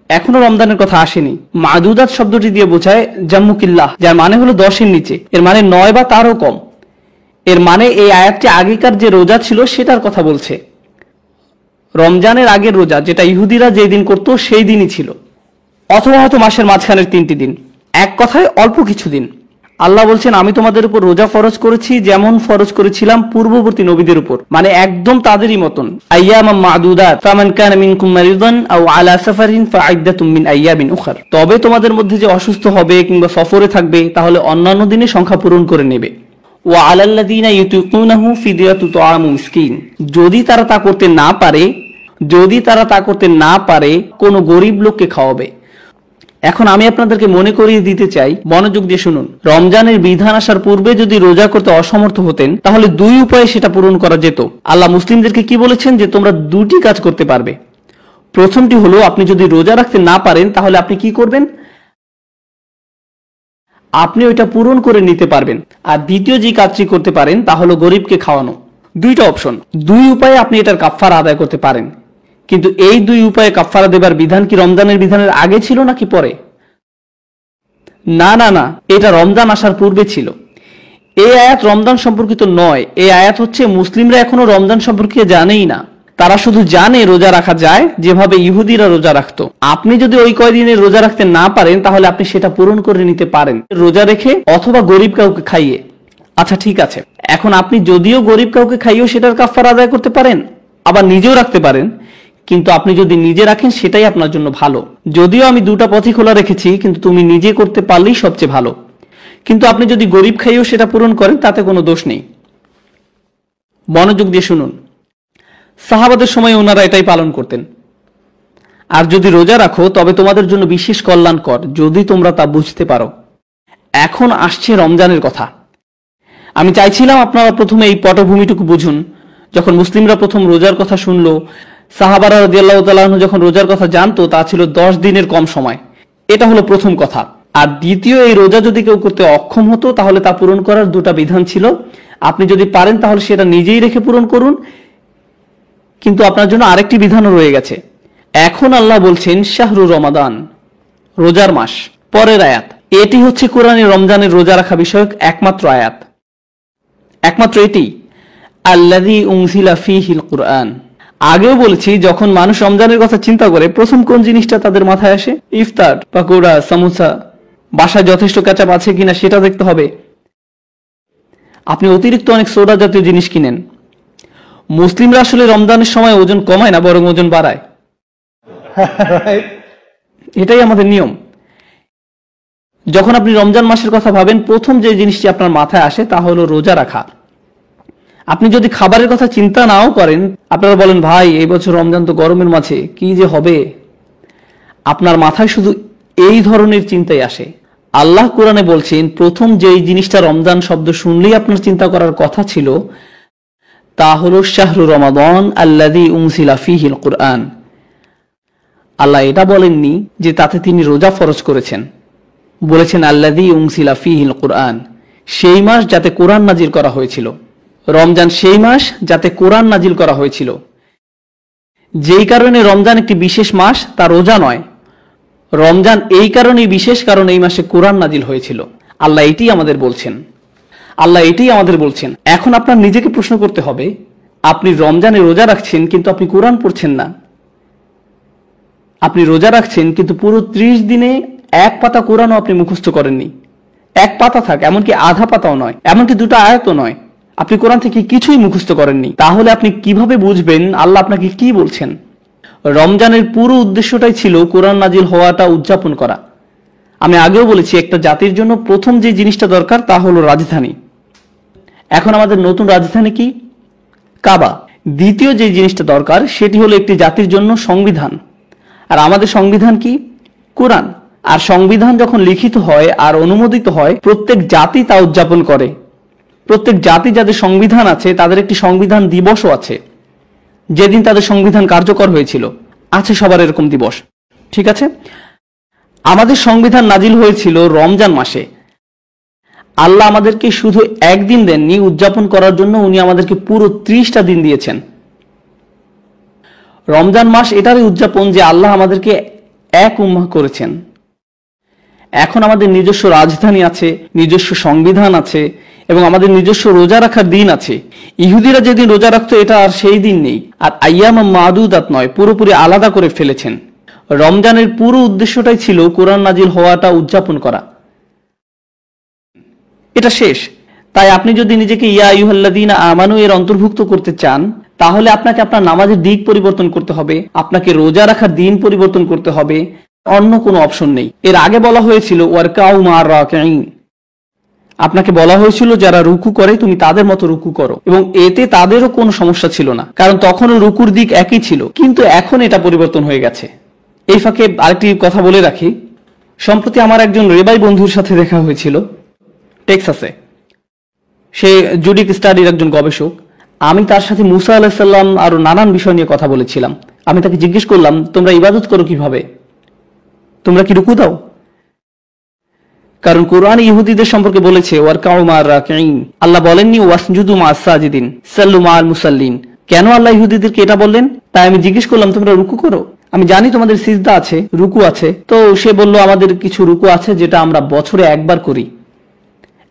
এখনো রমজানের কথা আসেনি। মাদুদাত শব্দটি দিয়ে বোঝায় জাম্মুকিল্লাহ, যার মানে হলো 10-এর নিচে, এর মানে 9 বা তারও কম। এর মানে এই আয়াতটি আগেকার যে রোজা ছিল সেটার কথা বলছে। রমজানের আগের রোজা, যেটা ইহুদিরা যেই দিন করতো সেই দিনই ছিল, অথবা হয়তো মাসের মাঝখানের 3টি দিন। এক কথায় অল্প কিছুদিন। আল্লাহ বলছেন আমি তোমাদের উপর রোজা ফরজ করেছি যেমন ফরজ করেছিলাম পূর্ববর্তী নবীদের উপর, মানে একদম তাদেরই মতন। আইয়ামাম মাদুদাত, ফামান কানা মিনকুম মারিদান আও আলা সাফারিন ফাইদ্দাতুম মিন আইয়ামিন উখর। তবে তোমাদের মধ্যে যে অসুস্থ হবে কিংবা সফরে থাকবে তাহলে অন্যান্য দিনে সংখ্যা পূরণ করে নেবে। ওয়া আলাল্লাযিনা ইউতিকুনাহু ফিদিয়াতু তুআমু মিসকিন, যদি তারা তা করতে না পারে কোনো গরিব লোককে খাওয়াবে। এখন আমি আপনাদেরকে মনে করিয়ে দিতে চাই, মনোযোগ দিয়ে শুনুন। রমজানের বিধান আসার পূর্বে যদি রোজা করতে অসমর্থ হতেন তাহলে 2 উপায়ে সেটা পূরণ করা যেত। আল্লাহ মুসলিমদেরকে কি বলেছেন? যে তোমরা 2টি কাজ করতে পারবে। প্রথমটি হলো, আপনি যদি রোজা রাখতে না পারেন তাহলে আপনি কি করবেন? আপনি ওইটা পূরণ করে নিতে পারবেন। আর দ্বিতীয় যে কাজটি করতে পারেন তা হলো গরিবকে খাওয়ানো। 2টা অপশন, 2 উপায়ে আপনি এটার কাফফারা আদায় করতে পারেন। কিন্তু এই 2 উপায়ে কাফফারা দেবার বিধান কি রমজানের বিধানের আগে ছিল নাকি পরে? না না না, এটা রমজান আসার পূর্বে ছিল। এই আয়াত রমজান সম্পর্কিত নয়, এই আয়াত হচ্ছে মুসলিমরা এখনো রমজান সম্পর্কে জানেই না। তারা শুধু জানে রোজা রাখা যায় যেভাবে ইহুদিরা রোজা রাখতো। আপনি যদি ওই কয়দিনে রোজা রাখতে না পারেন তাহলে আপনি সেটা পূরণ করে নিতে পারেন রোজা রেখে অথবা গরিব কাউকে খাইয়ে। আচ্ছা ঠিক আছে, এখন আপনি যদিও গরিব কাউকে খাইয়েও সেটার কাফফারা আদায় করতে পারেন, আবার নিজেও রাখতে পারেন, কিন্তু আপনি যদি নিজে রাখেন সেটাই আপনার জন্য ভালো। যদিও আমি 2টা পথই খোলা রেখেছি, কিন্তু তুমি নিজে করতে পারলেই সবচেয়ে ভালো। কিন্তু আপনি যদি গরিব খাইয়েও সেটা পূরণ করেন তাতে কোনো দোষ নেই। মনোযোগ দিয়ে শুনুন। সাহাবাদের সময় ওনারা এটাই পালন করতেন। আর যদি রোজা রাখো তবে তোমাদের জন্য বিশেষ কল্যাণকর, যদি তোমরা তা বুঝতে পারো। এখন আসছে রমজানের কথা। আমি চাইছিলাম আপনারা প্রথমে এই পটভূমিটুকু বুঝুন। যখন মুসলিমরা প্রথম রোজার কথা শুনলো, সাহাবারা রাদিয়াল্লাহু তাআলা আনহু যখন রোজার কথা জানতো, তা ছিল 10 দিনের কম সময়। এটা হলো প্রথম কথা। আর দ্বিতীয়, এই রোজা যদি কেউ করতে অক্ষম হতো তাহলে তা পূরণ করার 2টা বিধান ছিল। আপনি যদি পারেন তাহলে সেটা নিজেই রেখে পূরণ করুন, কিন্তু আপনার জন্য আরেকটি বিধানও রয়ে গেছে। এখন আল্লাহ বলছেন শাহরু রমাদান, রোজার মাস। পরের আয়াত, এটি হচ্ছে কোরআনে রমজানের রোজা রাখা বিষয়ক একমাত্র আয়াত, একমাত্র এটি। আল্লাযী উনজিলা ফীহিল কুরআন, আগেও বলেছি, যখন মানুষ রমজানের কথা চিন্তা করে প্রথম কোন জিনিসটা তাদের মাথায় আসে? ইফতার, পাকোড়া, সামোসা। বাসায় যথেষ্ট কেচাপ আছে কিনা সেটা দেখতে হবে। আপনি অতিরিক্ত অনেক সোডা জাতীয় জিনিস কিনেন। মুসলিমরা আসলে রমজানের সময় ওজন কমায় না, বরং ওজন বাড়ায়। এটাই আমাদের নিয়ম। যখন আপনি রমজান মাসের কথা ভাবেন, প্রথম যে জিনিসটি আপনার মাথায় আসে তা হলো রোজা রাখা। আপনি যদি খাবারের কথা চিন্তা নাও করেন, আপনারা বলেন ভাই এই বছর রমজান তো গরমের মাঝে, কি যে হবে, আপনার মাথায় শুধু এই ধরনের চিন্তাই আসে। আল্লাহ কোরআনে বলছেন, প্রথম যেই জিনিসটা রমজান শব্দ শুনলেই আপনার চিন্তা করার কথা ছিল তা হলো শাহরু রমাদান আল্লাযী উনজিলা ফীহিল কুরআন। আল্লাহ এটা বলেননি যে তাতে তিনি রোজা ফরজ করেছেন, বলেছেন আল্লাযী উনজিলা ফীহিল কুরআন, সেই মাস যাতে কোরআন নাজিল করা হয়েছিল। রমজান সেই মাস যাতে কোরআন নাজিল করা হয়েছিল। যেই কারণে রমজান একটি বিশেষ মাস, তা রোজা নয়। রমজান এই কারণেই বিশেষ, কারণ এই মাসে কোরআন নাজিল হয়েছিল। আল্লাহ এটাই আমাদের বলছেন। এখন আপনার নিজেকে প্রশ্ন করতে হবে, আপনি রমজানে রোজা রাখছেন কিন্তু আপনি কোরআন পড়ছেন না। আপনি রোজা রাখছেন কিন্তু পুরো 30 দিনে এক পাতা কোরআনও আপনি মুখস্থ করেননি। এক পাতা থাক, এমনকি আধা পাতাও নয়, এমনকি 2টা আয়াতও নয়, আপনি কোরআন থেকে কিছুই মুখস্থ করেননি। তাহলে আপনি কিভাবে বুঝবেন আল্লাহ আপনাকে কি বলছেন? রমজানের পুরো উদ্দেশ্যটাই ছিল কোরআন নাজিল হওয়াটা উদযাপন করা। আমি আগেও বলেছি, একটা জাতির জন্য প্রথম যে জিনিসটা দরকার তা হলো রাজধানী। এখন আমাদের নতুন রাজধানী কি? কাবা। দ্বিতীয় যে জিনিসটা দরকার সেটি হলো একটি জাতির জন্য সংবিধান। আর আমাদের সংবিধান কি? কোরআন। আর সংবিধান যখন লিখিত হয় আর অনুমোদিত হয়, প্রত্যেক জাতি তা উদযাপন করে। প্রত্যেক জাতি যাদের সংবিধান আছে তাদের একটি সংবিধান দিবসও আছে, যেদিন তাদের সংবিধান কার্যকর হয়েছিল। আছে সবার এরকম দিবস, ঠিক আছে? আমাদের সংবিধান নাজিল হয়েছিল রমজান মাসে। আল্লাহ আমাদেরকে শুধু একদিন দেননি উদযাপন করার জন্য, উনি আমাদেরকে পুরো 30টা দিন দিয়েছেন। রমজান মাস এটারই উদযাপন যে আল্লাহ আমাদেরকে এক উম্মাহ করেছেন। এখন আমাদের নিজস্ব রাজধানী আছে, নিজস্ব সংবিধান আছে, এবং আমাদের নিজস্ব রোজা রাখার দিন আছে। ইহুদিরা যেদিন রোজা রাখতো এটা আর সেই দিন নেই। আর আইয়াম মাদুদাত নয়, পুরোপুরি আলাদা করে ফেলেছেন। রমজানের পুরো উদ্দেশ্যটাই ছিল কোরআন নাজিল হওয়াটা উদযাপন করা। এটা শেষ। তাই আপনি যদি নিজেকে ইয়া আইয়ুহাল্লাযীনা আমানু এর অন্তর্ভুক্ত করতে চান, তাহলে আপনাকে আপনার নামাজের দিক পরিবর্তন করতে হবে, আপনাকে রোজা রাখার দিন পরিবর্তন করতে হবে। অন্য কোনো অপশন নেই। এর আগে বলা হয়েছিল ওয়ারকাউ মা'আর রাকিঈন, আপনাকে বলা হয়েছিল যারা রুকু করে তুমি তাদের মতো রুকু করো, এবং এতে তাদেরও কোনো সমস্যা ছিল না, কারণ তখনও রুকুর দিক একই ছিল। কিন্তু এখন এটা পরিবর্তন হয়ে গেছে। এই ফাঁকে আরেকটি কথা বলে রাখি, সম্প্রতি আমার একজন রেবাই বন্ধুর সাথে দেখা হয়েছিল টেক্সাসে। সে জুডিক স্টাডির একজন গবেষক। আমি তার সাথে মুসা আলাইহিস সালাম আরো নানান বিষয় নিয়ে কথা বলেছিলাম। আমি তাকে জিজ্ঞেস করলাম, তোমরা ইবাদত করো কিভাবে? তোমরা কি রুকু দাও? কারণ কোরআন ইহুদিদের সম্পর্কে বলেছে ওয়ারকাউ মা'আর রাকিঈন। আল্লাহ বলেননি ওয়াসজুদু মা'আস সাজিদিন, সাল্লু মা'আল মুসাল্লিন। কেন আল্লাহ ইহুদিদেরকে এটা বললেন? তাই আমি জিজ্ঞেস করলাম, তোমরা রুকু করো? আমি জানি তোমাদের সিজদা আছে, রুকু আছে। তো সে বলল, আমাদের কিছু রুকু আছে যেটা আমরা বছরে একবার করি।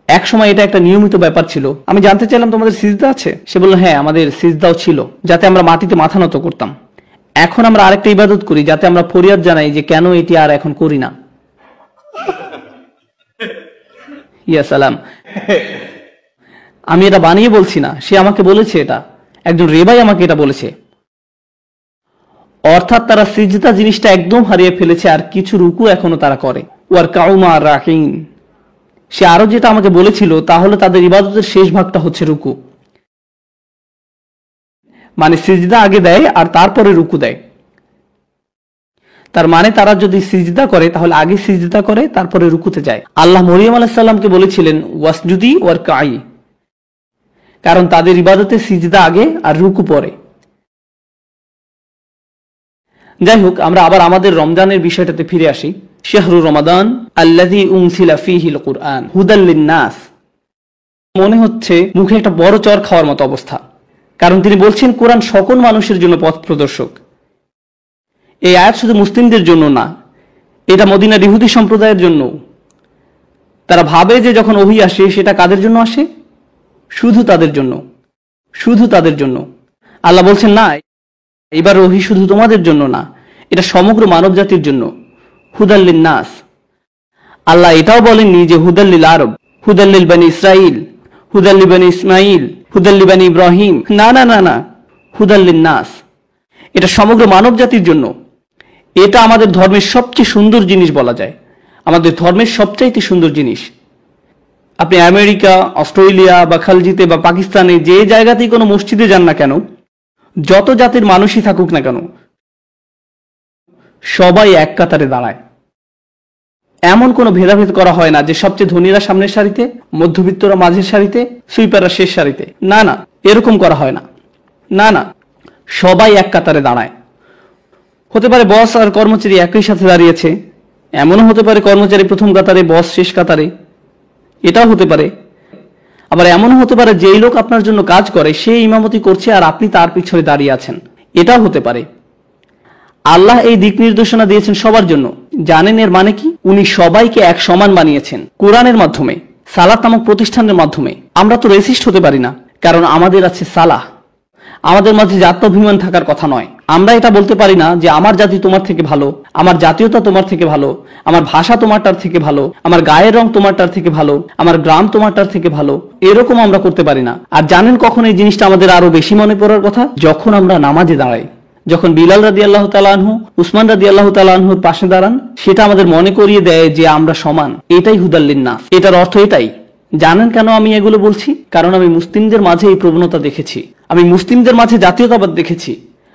এক সময় এটা একটা নিয়মিত ব্যাপার ছিল। আমি জানতে চাইলাম, তোমাদের সিজদা আছে? সে বলল, হ্যাঁ, আমাদের সিজদাও ছিল, যাতে আমরা মাটিতে মাথা নত করতাম। এখন আমরা আরেকটা ইবাদত করি, যাতে আমরা ফরিয়াদ জানাই যে কেন এটি আর এখন করি না। ইয়া সালাম। আমি এটা বানিয়ে বলছি না, সে আমাকে বলেছে, এটা একজন রেবাই আমাকে এটা বলেছে। অর্থাৎ তারা সিজদা জিনিসটা একদম হারিয়ে ফেলেছে, আর কিছু রুকু এখনো তারা করে। ওয়ারকাউ মা'আর রাকিঈন। সে আরো যেটা আমাকে বলেছিল তাহলে তাদের ইবাদতের শেষ ভাগটা হচ্ছে রুকু, মানে সিজদা আগে দেয় আর তারপরে রুকু দেয়। তার মানে তারা যদি সিজদা করে তাহলে আগে সিজদা করে তারপরে রুকুতে যায়। আল্লাহ মরিয়ম আলাইহিস সালামকে বলেছিলেন ওয়াসজুদি ওয়ারকাই, কারণ তাদের ইবাদতে সিজদা আগে আর রুকু পরে। যাই হোক, আমরা আবার আমাদের রমজানের বিষয়টাতে ফিরে আসি। শাহরু রমাদান আল্লাযী উনজিলা ফীহিল কুরআন হুদাল লিন-নাস। মনে হচ্ছে মুখে একটা বড় চর খাওয়ার মতো অবস্থা, কারণ তিনি বলছেন কোরআন সকল মানুষের জন্য পথ প্রদর্শক। এই আয়াত শুধু মুসলিমদের জন্য না, এটা মদিনার ইহুদি সম্প্রদায়ের জন্য। তারা ভাবে যে যখন ওহী আসে সেটা কাদের জন্য আসে? শুধু তাদের জন্য, শুধু তাদের জন্য। আল্লাহ বলছেন না, এবার ওহী শুধু তোমাদের জন্য না, এটা সমগ্র মানব জাতির জন্য। হুদাল্লিন নাস। আল্লাহ এটাও বলেননি যে হুদাল্লিল আরব, হুদাল্লিল বানি ইসরাইল, হুদাল্লি বানি ইসমাইল, হুদাল্লি বানি ইব্রাহিম। না না না না, হুদাল্লিন নাস। এটা সমগ্র মানব জাতির জন্য। এটা আমাদের ধর্মের সবচেয়ে সুন্দর জিনিস বলা যায়, আমাদের ধর্মের সবচাইতে সুন্দর জিনিস। আপনি আমেরিকা, অস্ট্রেলিয়া বা খালজিতে বা পাকিস্তানে যে জায়গাতেই কোনো মসজিদে যান না কেন, যত জাতির মানুষই থাকুক না কেন, সবাই এক কাতারে দাঁড়ায়। এমন কোনো ভেদাভেদ করা হয় না যে সবচেয়ে ধনীরা সামনের সারিতে, মধ্যবিত্তরা মাঝের সারিতে, সুইপাররা শেষ সারিতে। না না, এরকম করা হয় না। না না, সবাই এক কাতারে দাঁড়ায়। হতে পারে বস আর কর্মচারী একই সাথে দাঁড়িয়েছে, এমনও হতে পারে কর্মচারী প্রথম কাতারে, বস শেষ কাতারে, এটাও হতে পারে। আবার এমনও হতে পারে যেই লোক আপনার জন্য কাজ করে সে ইমামতি করছে আর আপনি তার পিছনে দাঁড়িয়ে আছেন, এটাও হতে পারে। আল্লাহ এই দিক নির্দেশনা দিয়েছেন সবার জন্য। জানেন এর মানে কি? উনি সবাইকে এক সমান বানিয়েছেন কোরআনের মাধ্যমে, সালাত নামক প্রতিষ্ঠানের মাধ্যমে। আমরা তো রেসিস্ট হতে পারি না, কারণ আমাদের আছে সালাহ। আমাদের মাঝে জাত্যাভিমান থাকার কথা নয়। আমরা এটা বলতে পারি না যে আমার জাতি তোমার থেকে ভালো, আমার জাতীয়তা তোমার থেকে ভালো, আমার ভাষা তোমারটার থেকে ভালো, আমার গায়ের রং তোমারটার থেকে ভালো, আমার গ্রাম তোমারটার থেকে ভালো। এরকম আমরা করতে পারি না। আর জানেন কখন এই জিনিসটা আমাদের আরো বেশি মনে পড়ার কথা? যখন আমরা নামাজে দাঁড়াই। যখন বিলাল রাদিয়াল্লাহু তাআলা আনহু, উসমান রাদিয়াল্লাহু তাআলা আনহুর পাশে দাঁড়ান, সেটা আমাদের মনে করিয়ে দেয় যে আমরা সমান। এটাই হুদাল্লিন নাস। এটার অর্থ এটাই। জানেন কেন আমি এগুলো বলছি? কারণ আমি মুসলিমদের মাঝে এই প্রবণতা দেখেছি। আমি মুসলিমদের মাঝে জাতীয়তাবাদ দেখেছি।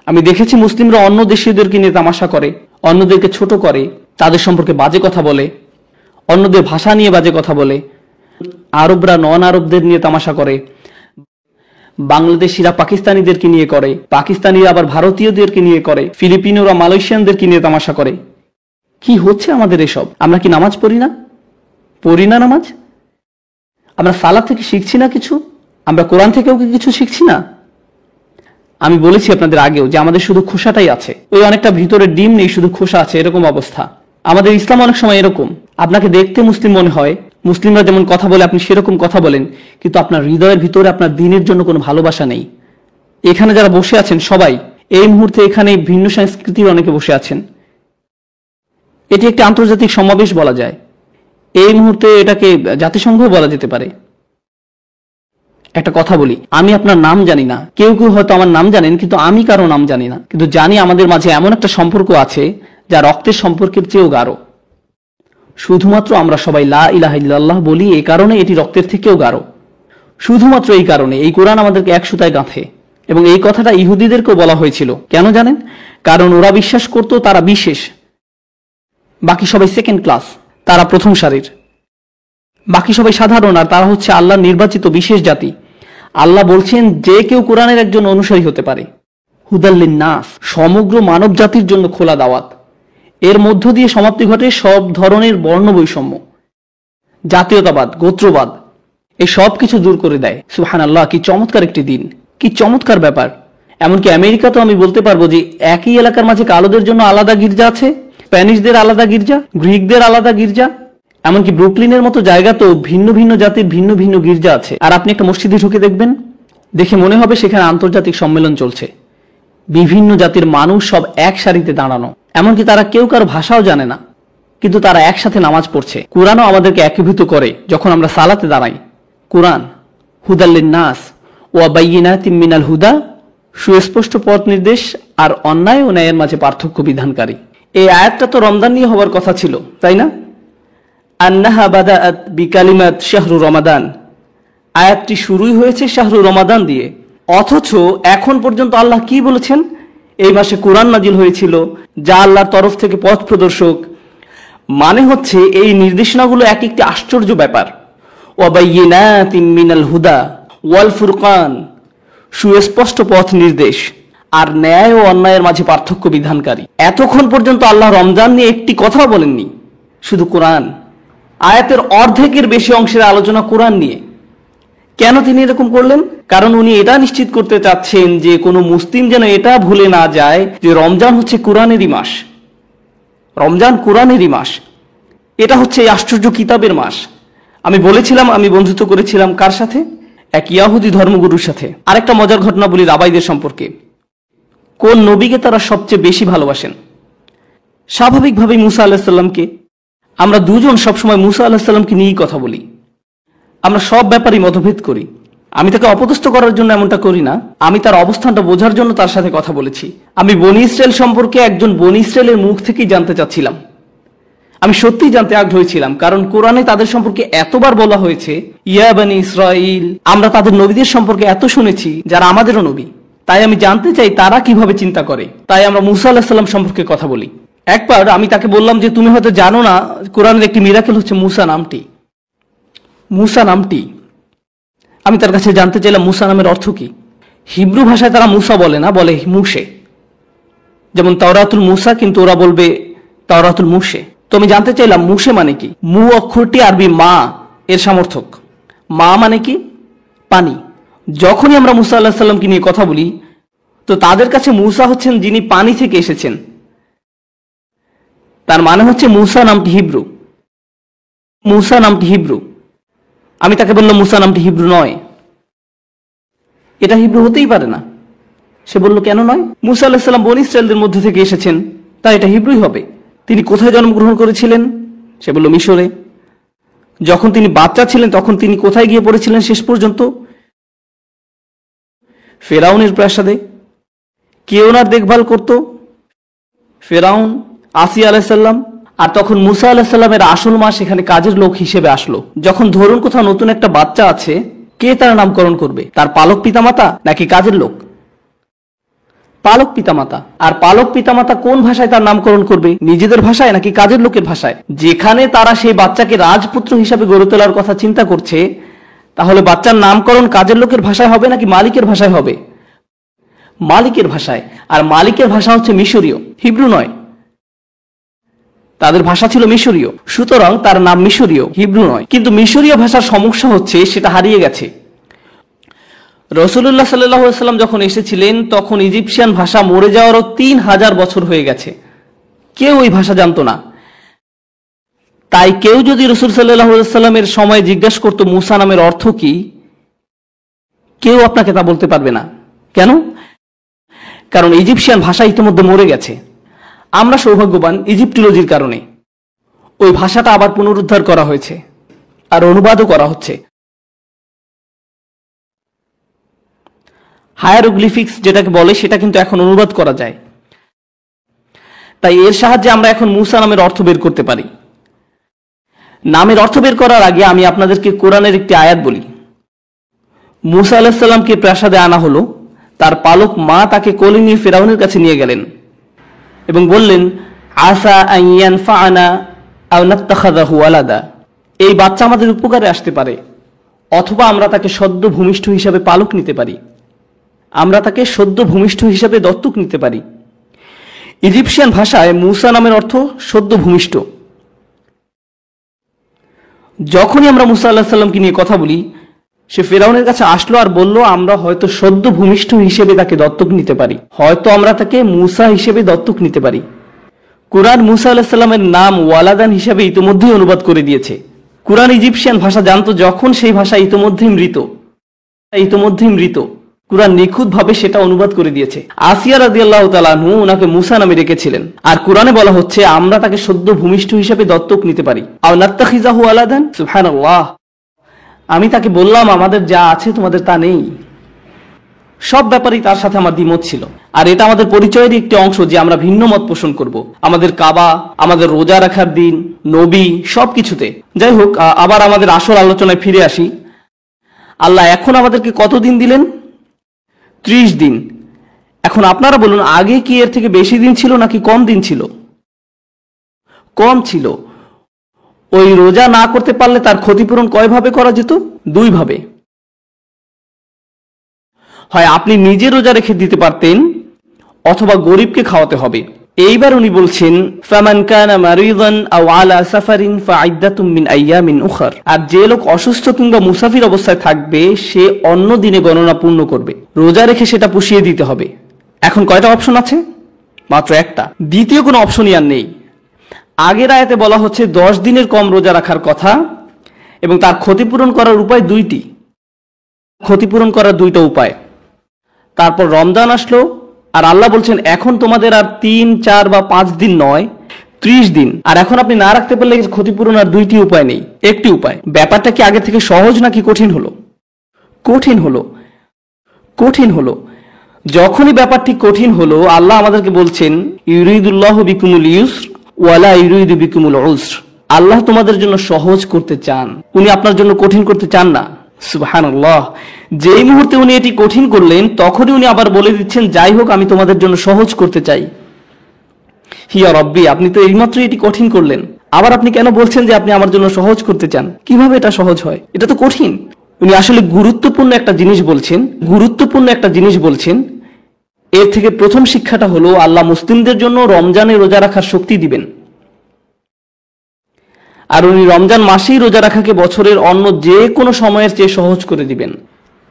আমি দেখেছি মুসলিমরা অন্য দেশীয়দেরকে নিয়ে তামাশা করে, অন্যদেরকে ছোট করে, তাদের সম্পর্কে বাজে কথা বলে, অন্যদের ভাষা নিয়ে বাজে কথা বলে। আরবরা নন আরবদের নিয়ে তামাশা করে, বাংলাদেশিরা পাকিস্তানিদেরকে নিয়ে করে, পাকিস্তানিরা আবার ভারতীয়দেরকে নিয়ে করে, ফিলিপিনোরা মালয়েশিয়ানদেরকে নিয়ে তামাশা করে। কি হচ্ছে আমাদের এসব? আমরা কি নামাজ পড়ি না? পড়ি না নামাজ? আমরা সালাত থেকে শিখছি না কিছু? আমরা কোরআন থেকেও কি কিছু শিখছি না? আমি বলেছি আপনাদের আগেও যে আমাদের শুধু খোসাটাই আছে, ওই অনেকটা ভিতরে ডিম নেই, শুধু খোসা আছে, এরকম অবস্থা। আমাদের ইসলাম অনেক সময় এরকম। আপনাকে দেখতে মুসলিম মনে হয়, মুসলিমরা যেমন কথা বলে আপনি সেরকম কথা বলেন, কিন্তু আপনার হৃদয়ের ভিতরে আপনার দ্বীনের জন্য কোনো ভালোবাসা নেই। এখানে যারা বসে আছেন সবাই এই মুহূর্তে এখানে ভিন্ন সংস্কৃতির অনেকে বসে আছেন। এটি একটি আন্তর্জাতিক সমাবেশ বলা যায়। এই মুহূর্তে এটাকে জাতিসংঘ বলা যেতে পারে। একটা কথা বলি, আমি আপনার নাম জানি না, কেউ কেউ হয়তো আমার নাম জানেন, কিন্তু আমি কারো নাম জানি না। কিন্তু জানি আমাদের মাঝে এমন একটা সম্পর্ক আছে যা রক্তের সম্পর্কের চেয়েও গাঢ়। শুধুমাত্র আমরা সবাই লা ইলাহা ইল্লাল্লাহ বলি, এই কারণে এটি রক্তের থেকেও গাঢ়। শুধুমাত্র এই কারণে এই কোরআন আমাদেরকে এক সুতায় গাঁথে। এবং এই কথাটা ইহুদিদেরকেও বলা হয়েছিল। কেন জানেন? কারণ ওরা বিশ্বাস করত তারা বিশেষ, বাকি সবাই সেকেন্ড ক্লাস, তারা প্রথম সারির। বাকি সবাই সাধারণ, আর তারা হচ্ছে আল্লাহর নির্বাচিত বিশেষ জাতি। আল্লাহ বলছেন যে কেউ কোরআনের একজন অনুসারী হতে পারে। হুদাল্লিন নাস, সমগ্র মানব জাতির জন্য খোলা দাওয়াত। এর মধ্য দিয়ে সমাপ্তি ঘটে সব ধরনের বর্ণ বৈষম্য, জাতীয়তাবাদ, গোত্রবাদ, এই সব কিছু দূর করে দেয়। সুবহানাল্লাহ, কি চমৎকার একটি দিন, কি চমৎকার ব্যাপার। এমনকি আমেরিকাতেও আমি বলতে পারবো যে একই এলাকার মাঝে কালোদের জন্য আলাদা গির্জা আছে, স্প্যানিশদের আলাদা গির্জা, গ্রিকদের আলাদা গির্জা, এমনকি ব্রুকলিনের মতো জায়গাতেও ভিন্ন ভিন্ন জাতির ভিন্ন ভিন্ন গির্জা আছে। আর আপনি একটা মসজিদে ঢুকে দেখবেন, দেখে মনে হবে সেখানে আন্তর্জাতিক সম্মেলন চলছে। বিভিন্ন জাতির মানুষ সব এক সারিতে দাঁড়ানো, এমনকি তারা কেউ কারো ভাষাও জানে না, কিন্তু তারা একসাথে নামাজ পড়ছে। কোরআনও আমাদেরকে একীভূত করে যখন আমরা সালাতে দাঁড়াই। কোরআন হুদাল্লিন নাস ওয়া বাইয়িনাতিম মিনাল হুদা, সুস্পষ্ট পথ নির্দেশ আর অন্যায় ও ন্যায়ের মাঝে পার্থক্য বিধানকারী। এই আয়াতটা তো রমজান নিয়ে হওয়ার কথা ছিল, তাই না? আন্নাহা বাদাআত বিকালিমাত শাহরু রমাদান, আয়াতটি শুরুই হয়েছে শাহরু রমাদান দিয়ে। অথচ এখন পর্যন্ত আল্লাহ কি বলেছেন? এই মাসে কোরআন নাজিল হয়েছিল, যা আল্লাহর তরফ থেকে পথ প্রদর্শক। মানে হচ্ছে এই নির্দেশনাগুলো এক একটি আশ্চর্য ব্যাপার। ওয়া বাইয়িনাতিম মিনাল হুদা ওয়াল ফুরকান, সুস্পষ্ট পথ নির্দেশ আর ন্যায় ও অন্যায়ের মাঝে পার্থক্য বিধানকারী। এতক্ষণ পর্যন্ত আল্লাহ রমজান নিয়ে একটি কথাও বলেননি, শুধু কোরআন। আয়াতের অর্ধেকের বেশি অংশের আলোচনা কোরআন নিয়ে। কেন তিনি এরকম করলেন? কারণ উনি এটা নিশ্চিত করতে চাচ্ছেন যে কোনো মুসলিম যেন এটা ভুলে না যায় যে রমজান হচ্ছে কোরআনেরই মাস। রমজান কোরআনেরই মাস। এটা হচ্ছে এই আশ্চর্য কিতাবের মাস। আমি বলেছিলাম আমি বন্ধুত্ব করেছিলাম কার সাথে? এক ইয়াহুদি ধর্মগুরুর সাথে। আরেকটা মজার ঘটনা বলি রাবাইদের সম্পর্কে। কোন নবীকে তারা সবচেয়ে বেশি ভালোবাসেন? স্বাভাবিকভাবেই মুসা আলাইহিস সালামকে। আমরা দুজন সবসময় মুসা আলাইহিস সালামকে নিয়েই কথা বলি। আমরা সব ব্যাপারেই মতভেদ করি। আমি তাকে অপদস্থ করার জন্য এমনটা করি না, আমি তার অবস্থানটা বোঝার জন্য তার সাথে কথা বলেছি। আমি বনী ইসরায়েল সম্পর্কে একজন বনী ইসরায়েলের মুখ থেকেই জানতে চাচ্ছিলাম। আমি সত্যিই জানতে আগ্রহী ছিলাম, কারণ কোরআনে তাদের সম্পর্কে এতবার বলা হয়েছে ইয়া বনী ইসরাইল। আমরা তাদের নবীদের সম্পর্কে এত শুনেছি যারা আমাদেরও নবী। তাই আমি জানতে চাই তারা কিভাবে চিন্তা করে। তাই আমরা মুসা আলাইহিস সালাম সম্পর্কে কথা বলি। একবার আমি তাকে বললাম যে তুমি হয়তো জানো না কোরআনের একটি মিরাকেল হচ্ছে মুসা নামটি। মুসা নামটি আমি তার কাছে জানতে চাইলাম মুসা নামের অর্থ কি। হিব্রু ভাষায় তারা মুসা বলে না, বলে মুসে। যেমন তাওরাতুল মুসা, কিন্তু ওরা বলবে তাওরাতুল মুসে। তো আমি জানতে চাইলাম মুসে মানে কি। মু অক্ষরটি আরবি মা এর সমর্থক। মা মানে কি? পানি। যখনই আমরা মুসা আলাইহিস সালামকে নিয়ে কথা বলি তো তাদের কাছে মুসা হচ্ছেন যিনি পানি থেকে এসেছেন। তার মানে হচ্ছে মুসা নামটি হিব্রু। মুসা নামটি হিব্রু। আমি তাকে বললাম মুসা নামটি হিব্রু নয়, এটা হিব্রু হতেই পারে না। সে বলল কেন নয়? মুসা আলাইহিস সালাম বনী ইসরায়েলদের মধ্যে থেকে এসেছেন, তাই এটা হিব্রুই হবে। তিনি কোথায় জন্মগ্রহণ করেছিলেন? সে বলল মিশরে। যখন তিনি বাচ্চা ছিলেন তখন তিনি কোথায় গিয়ে পড়েছিলেন শেষ পর্যন্ত? ফেরাউনের প্রাসাদে। কে ওনার দেখভাল করত? ফেরাউন, আসিয়া আলাইহিস সালাম। আর তখন মুসা আলাইহিস সালামের আসল মা সেখানে কাজের লোক হিসেবে আসলো। যখন ধরুন কোথাও নতুন একটা বাচ্চা আছে, কে তার নামকরণ করবে? তার পালক পিতামাতা নাকি কাজের লোক? পালক পিতামাতা। আর পালক পিতামাতা কোন ভাষায় তার নামকরণ করবে? নিজেদের ভাষায় নাকি কাজের লোকের ভাষায়? যেখানে তারা সেই বাচ্চাকে রাজপুত্র হিসাবে গড়ে তোলার কথা চিন্তা করছে, তাহলে বাচ্চার নামকরণ কাজের লোকের ভাষায় হবে নাকি মালিকের ভাষায় হবে? মালিকের ভাষায়। আর মালিকের ভাষা হচ্ছে মিশরীয়, হিব্রু নয়। তাদের ভাষা ছিল মিশরীয়, সুতরাং তার নাম মিশরীয়, হিব্রু নয়। কিন্তু মিশরীয় ভাষার সমস্যা হচ্ছে সেটা হারিয়ে গেছে। রাসূলুল্লাহ সাল্লাল্লাহু আলাইহি ওয়াসাল্লাম যখন এসেছিলেন তখন ইজিপশিয়ান ভাষা মরে যাওয়ারও 3000 বছর হয়ে গেছে। কেউ ওই ভাষা জানতো না। তাই কেউ যদি রাসূল সাল্লাল্লাহু আলাইহি ওয়াসাল্লামের সময় জিজ্ঞাসা করতো মুসা নামের অর্থ কি, কেউ আপনাকে তা বলতে পারবে না। কেন? কারণ ইজিপশিয়ান ভাষা ইতিমধ্যে মরে গেছে। আমরা সৌভাগ্যবান ইজিপ্টোলজির কারণে। ওই ভাষাটা আবার পুনরুদ্ধার করা হয়েছে আর অনুবাদও করা হচ্ছে। হায়ারোগ্লিফিক্স যেটাকে বলে সেটা কিন্তু এখন অনুবাদ করা যায়। তাই এর সাহায্যে আমরা এখন মুসা নামের অর্থ বের করতে পারি। নামের অর্থ বের করার আগে আমি আপনাদেরকে কোরআনের একটি আয়াত বলি। মুসা আলাইহিস সালামকে প্রাসাদে আনা হলো। তার পালক মা তাকে কোলে নিয়ে ফেরাউনের কাছে নিয়ে গেলেন এবং বললেন আসা আন ইয়ানফাআনা আও নাত্তাখিযাহু ওয়ালাদা। এই বাচ্চা আমাদের উপকারে আসতে পারে, অথবা আমরা তাকে সদ্য ভূমিষ্ঠ হিসাবে পালক নিতে পারি। আমরা তাকে সদ্য ভূমিষ্ঠ হিসাবে দত্তক নিতে পারি। ইজিপশিয়ান ভাষায় মুসা নামের অর্থ সদ্য ভূমিষ্ঠ। যখনই আমরা মুসা আলাইহিস সালামকে নিয়ে কথা বলি, সে ফেরাউনের কাছে আসলো আর বলল আমরা হয়তো সদ্য ভূমিষ্ঠ হিসেবে তাকে দত্তক নিতে পারি, হয়তো আমরা তাকে মুসা হিসেবে দত্তক নিতে পারি। কুরআন মুসা আলাইহিস সালামের নাম ওয়ালাদান হিসেবে ইতিমধ্যেই অনুবাদ করে দিয়েছে। কুরআন ইজিপশিয়ান ভাষা জানতো যখন সেই ভাষা ইতিমধ্যেই মৃত। কুরআন নিখুঁতভাবে সেটা অনুবাদ করে দিয়েছে। আসিয়া রাদিয়াল্লাহু তাআলা আনহু ওনাকে মুসা নামে রেখেছিলেন। আর কুরআনে বলা হচ্ছে আমরা তাকে সদ্য ভূমিষ্ঠ হিসেবে দত্তক নিতে পারি। আও নাত্তাখিযাহু ওয়ালাদান, সুবহানাল্লাহ। আমি তাকে বললাম আমাদের যা আছে তোমাদের তা নেই। সব ব্যাপারেই তার সাথে আমার দ্বিমত ছিল। আর এটা আমাদের পরিচয়েরই একটি অংশ যে আমরা ভিন্ন মত পোষণ করব। আমাদের কাবা, আমাদের রোজা রাখার দিন, নবী, সবকিছুতে। যাই হোক, আবার আমাদের আসল আলোচনায় ফিরে আসি। আল্লাহ এখন আমাদেরকে কত দিন দিলেন? 30 দিন। এখন আপনারা বলুন, আগে কি এর থেকে বেশি দিন ছিল নাকি কম দিন ছিল? কম ছিল। ওই রোজা না করতে পারলে তার ক্ষতিপূরণ কয়ভাবে করা যেত? 2 ভাবে। হয় আপনি নিজে রোজা রেখে দিতে পারতেন, অথবা গরিবকে খাওয়াতে হবে। এইবার উনি বলছেন ফামান কানা মারিদান আও আলা সাফারিন ফাইদ্দাতুম মিন আইয়ামিন উখর। আর যে লোক অসুস্থ কিংবা মুসাফির অবস্থায় থাকবে সে অন্য দিনে গণনা পূর্ণ করবে, রোজা রেখে সেটা পুষিয়ে দিতে হবে। এখন কয়টা অপশন আছে? মাত্র একটা। দ্বিতীয় কোনো অপশনই আর নেই। আগের আয়াতে বলা হচ্ছে 10 দিনের কম রোজা রাখার কথা এবং তার ক্ষতিপূরণ করার উপায় 2টি। ক্ষতিপূরণ করার 2টা উপায়। তারপর রমজান আসলো, আর আল্লাহ বলছেন এখন তোমাদের আর 3, 4 বা 5 দিন নয়, 30 দিন। আর এখন আপনি না রাখতে পারলে ক্ষতিপূরণ আর 2টি উপায় নেই, একটি উপায়। ব্যাপারটা কি আগে থেকে সহজ নাকি কঠিন হলো? কঠিন হলো, কঠিন হলো। যখনই ব্যাপারটি কঠিন হলো, আল্লাহ আমাদেরকে বলছেন ইউরিদুল্লাহু বিকুমুল ইউসর ওয়ালা ইউরিদু বিকুমুল উসর। আল্লাহ তোমাদের জন্য সহজ করতে চান, উনি আপনার জন্য কঠিন করতে চান না। সুবহানাল্লাহ। যেই মুহূর্তে উনি এটি কঠিন করলেন, তখনই উনি আবার বলে দিচ্ছেন যাই হোক আমি তোমাদের জন্য সহজ করতে চাই। হিয়া রব্বি, আপনি তো এইমাত্র এটি কঠিন করলেন, আবার আপনি কেন বলছেন যে আপনি আমার জন্য সহজ করতে চান? কিভাবে এটা সহজ হয়? এটা তো কঠিন। উনি আসলে গুরুত্বপূর্ণ একটা জিনিস বলছেন, গুরুত্বপূর্ণ একটা জিনিস বলছেন। এর থেকে প্রথম শিক্ষাটা হলো আল্লাহ মুসলিমদের জন্য রমজানে রোজা রাখার শক্তি দিবেন। আর উনি রমজান মাসেই রোজা রাখাকে বছরের অন্য যে কোনো সময়ের চেয়ে সহজ করে দিবেন।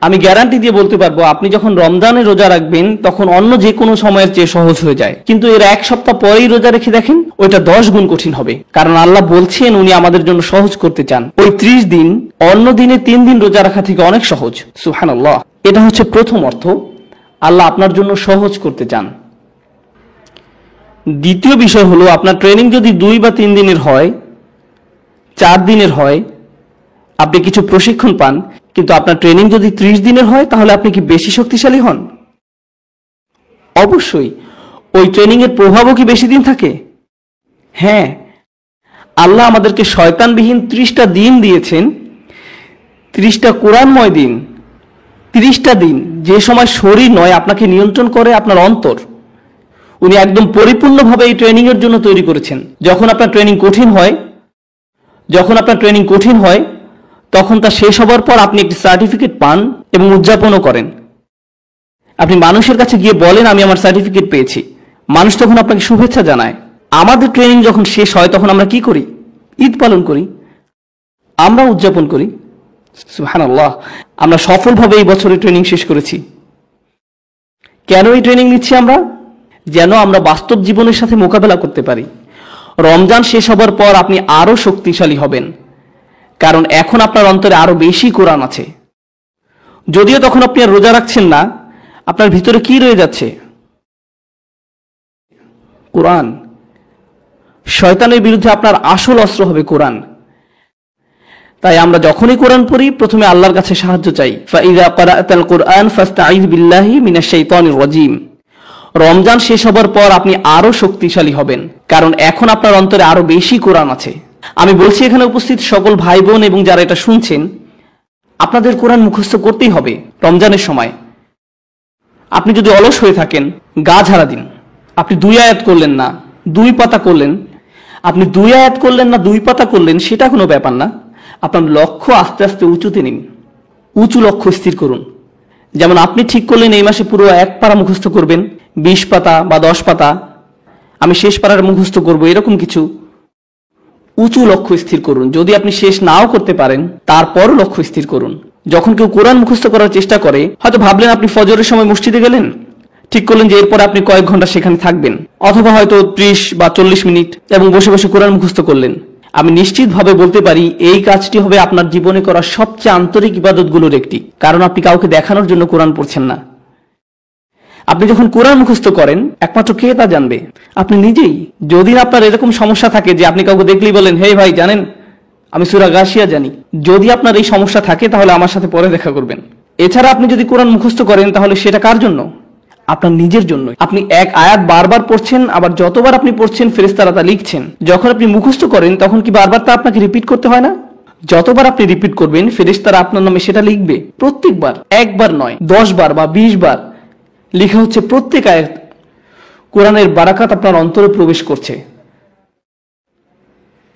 আমি গ্যারান্টি দিয়ে বলতে পারবো আপনি যখন রমজানে রোজা রাখবেন তখন অন্য যে কোনো সময়ের চেয়ে সহজ হয়ে যায়, কিন্তু এর 1 সপ্তাহ পরেই রোজা রেখে দেখেন ওইটা 10 গুণ কঠিন হবে। কারণ আল্লাহ বলছেন উনি আমাদের জন্য সহজ করতে চান। ওই 30 দিন অন্য দিনে 3 দিন রোজা রাখা থেকে অনেক সহজ। সুবহানাল্লাহ। এটা হচ্ছে প্রথম অর্থ, আল্লাহ আপনার জন্য সহজ করতে চান। দ্বিতীয় বিষয় হলো আপনার ট্রেনিং যদি 2 বা 3 দিনের হয়, 4 দিনের হয়, আপনি কিছু প্রশিক্ষণ পান, কিন্তু আপনার ট্রেনিং যদি 30 দিনের হয়, তাহলে আপনি কি বেশি শক্তিশালী হন? অবশ্যই। ওই ট্রেনিং এর প্রভাবও কি বেশি দিন থাকে? হ্যাঁ। আল্লাহ আমাদেরকে শয়তানবিহীন 30টা দিন দিয়েছেন, 30টা কোরআনময় দিন, 30টা দিন যে সময় শরীর নয় আপনাকে নিয়ন্ত্রণ করে আপনার অন্তর। উনি একদম পরিপূর্ণভাবে এই ট্রেনিং এর জন্য তৈরি করেছেন। যখন আপনার ট্রেনিং কঠিন হয়, যখন আপনার ট্রেনিং কঠিন হয়, তখন তা শেষ হবার পর আপনি একটি সার্টিফিকেট পান এবং উদযাপনও করেন। আপনি মানুষের কাছে গিয়ে বলেন আমি আমার সার্টিফিকেট পেয়েছি, মানুষ তখন আপনাকে শুভেচ্ছা জানায়। আমাদের ট্রেনিং যখন শেষ হয় তখন আমরা কি করি? ঈদ পালন করি, আমরা উদযাপন করি। সুবহানাল্লাহ। আমরা সফলভাবে এই বছরে ট্রেনিং শেষ করেছি। কেন এই ট্রেনিং নিচ্ছি আমরা? যেন আমরা বাস্তব জীবনের সাথে মোকাবেলা করতে পারি। রমজান শেষ হবার পর আপনি আরো শক্তিশালী হবেন, কারণ এখন আপনার অন্তরে আরো বেশি কোরআন আছে। যদিও তখন আপনি আর রোজা রাখছেন না, আপনার ভিতরে কি রয়ে যাচ্ছে? কোরআন। শয়তানের বিরুদ্ধে আপনার আসল অস্ত্র হবে কোরআন। তাই আমরা যখনই কোরআন পড়ি প্রথমে আল্লাহর কাছে সাহায্য চাই। ফাইযা ক্বারাতাল কুরআন ফাস্তাঈয বিল্লাহি মিনাশ শাইতানির রাজীম। রমজান শেষ হবার পর আপনি আরো শক্তিশালী হবেন, কারণ এখন আপনার অন্তরে আরো বেশি কোরআন আছে। আমি বলছি এখানে উপস্থিত সকল ভাই বোন এবং যারা এটা শুনছেন, আপনাদের কোরআন মুখস্থ করতেই হবে রমজানের সময়। আপনি যদি অলস হয়ে থাকেন, গা ঝাড়া দিন। আপনি 2 আয়াত করলেন না, 2 পাতা করলেন, আপনি 2 আয়াত করলেন না 2 পাতা করলেন, সেটা কোনো ব্যাপার না। আপনার লক্ষ্য আস্তে আস্তে উঁচুতে নিন, উঁচু লক্ষ্য স্থির করুন। যেমন আপনি ঠিক করলেন এই মাসে পুরো 1 পারা মুখস্থ করবেন, 20 পাতা বা 10 পাতা, আমি শেষ পারার মুখস্থ করব, এরকম কিছু উঁচু লক্ষ্য স্থির করুন। যদি আপনি শেষ নাও করতে পারেন তারপরও লক্ষ্য স্থির করুন। যখন কেউ কোরআন মুখস্থ করার চেষ্টা করে, হয়তো ভাবলেন আপনি ফজরের সময় মসজিদে গেলেন, ঠিক করলেন যে এরপর আপনি কয়েক ঘন্টা সেখানে থাকবেন, অথবা হয়তো 30 বা 40 মিনিট এবং বসে বসে কোরআন মুখস্থ করলেন। আমি নিশ্চিতভাবে বলতে পারি এই কাজটি হবে আপনার জীবনে করা সবচেয়ে আন্তরিক ইবাদতগুলোর একটি, কারণ আপনি কাউকে দেখানোর জন্য কোরআন পড়ছেন না। আপনি যখন কোরআন মুখস্থ করেন একমাত্র কে তা জানবে? আপনি নিজেই। যদি আপনার এরকম সমস্যা থাকে যে আপনি কাউকে দেখলেই বলেন হে ভাই জানেন আমি সূরা গাশিয়া জানি, যদি আপনার এই সমস্যা থাকে তাহলে আমার সাথে পরে দেখা করবেন। এছাড়া আপনি যদি কোরআন মুখস্থ করেন তাহলে সেটা কার জন্য? আপনার নিজের জন্য। আপনি এক আয়াত বারবার পড়ছেন, আবার যতবার আপনি পড়ছেন ফেরেশতারা তা লিখছেন। যখন আপনি মুখস্থ করেন তখন কি বারবার তা আপনাকে রিপিট করতে হয় না? যতবার আপনি রিপিট করবেন ফেরেশতারা আপনার নামে সেটা লিখবে প্রত্যেকবার, একবার নয় 10 বার বা 20 বার লেখা হচ্ছে। প্রত্যেক আয়াত কোরআনের বারাকাত আপনার অন্তরে প্রবেশ করছে।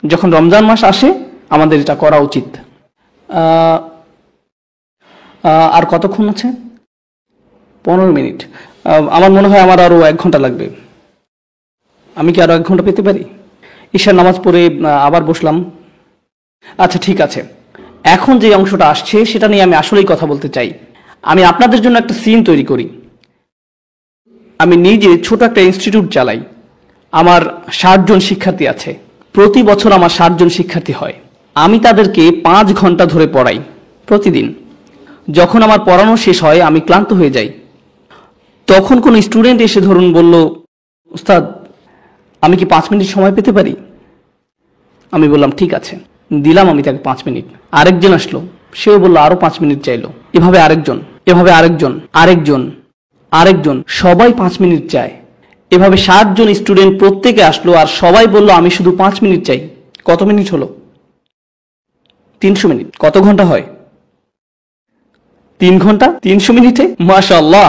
যখন রমজান মাস আসে আমাদের এটা করা উচিত। আর কতক্ষণ আছে? 15 মিনিট। আমার মনে হয় আমার আরো 1 ঘন্টা লাগবে। আমি কি আরো 1 ঘন্টা পেতে পারি? ঈশার নামাজ পড়ে আবার বসলাম। আচ্ছা ঠিক আছে, এখন যে অংশটা আসছে সেটা নিয়ে আমি আসলেই কথা বলতে চাই। আমি আপনাদের জন্য একটা সিন তৈরি করি। আমি নিজে ছোট একটা ইনস্টিটিউট চালাই। আমার 60 জন শিক্ষার্থী আছে। প্রতি বছর আমার 60 জন শিক্ষার্থী হয়। আমি তাদেরকে 5 ঘন্টা ধরে পড়াই প্রতিদিন। যখন আমার পড়ানো শেষ হয় আমি ক্লান্ত হয়ে যাই। তখন কোন স্টুডেন্ট এসে ধরুন বলল, উস্তাদ আমি কি 5 মিনিট সময় পেতে পারি? আমি বললাম ঠিক আছে, দিলাম আমি তাকে 5 মিনিট। আরেকজন আসলো, সেও বলল আরো 5 মিনিট চাইলো। এভাবে আরেকজন, এভাবে আরেকজন, আরেকজন, আরেকজন, সবাই 5 মিনিট চায়। এভাবে 60 জন স্টুডেন্ট প্রত্যেকে আসলো আর সবাই বলল আমি শুধু 5 মিনিট চাই। কত মিনিট হলো? 300 মিনিট। কত ঘন্টা হয়? 3 ঘন্টা 300 মিনিটে? মাশাআল্লাহ।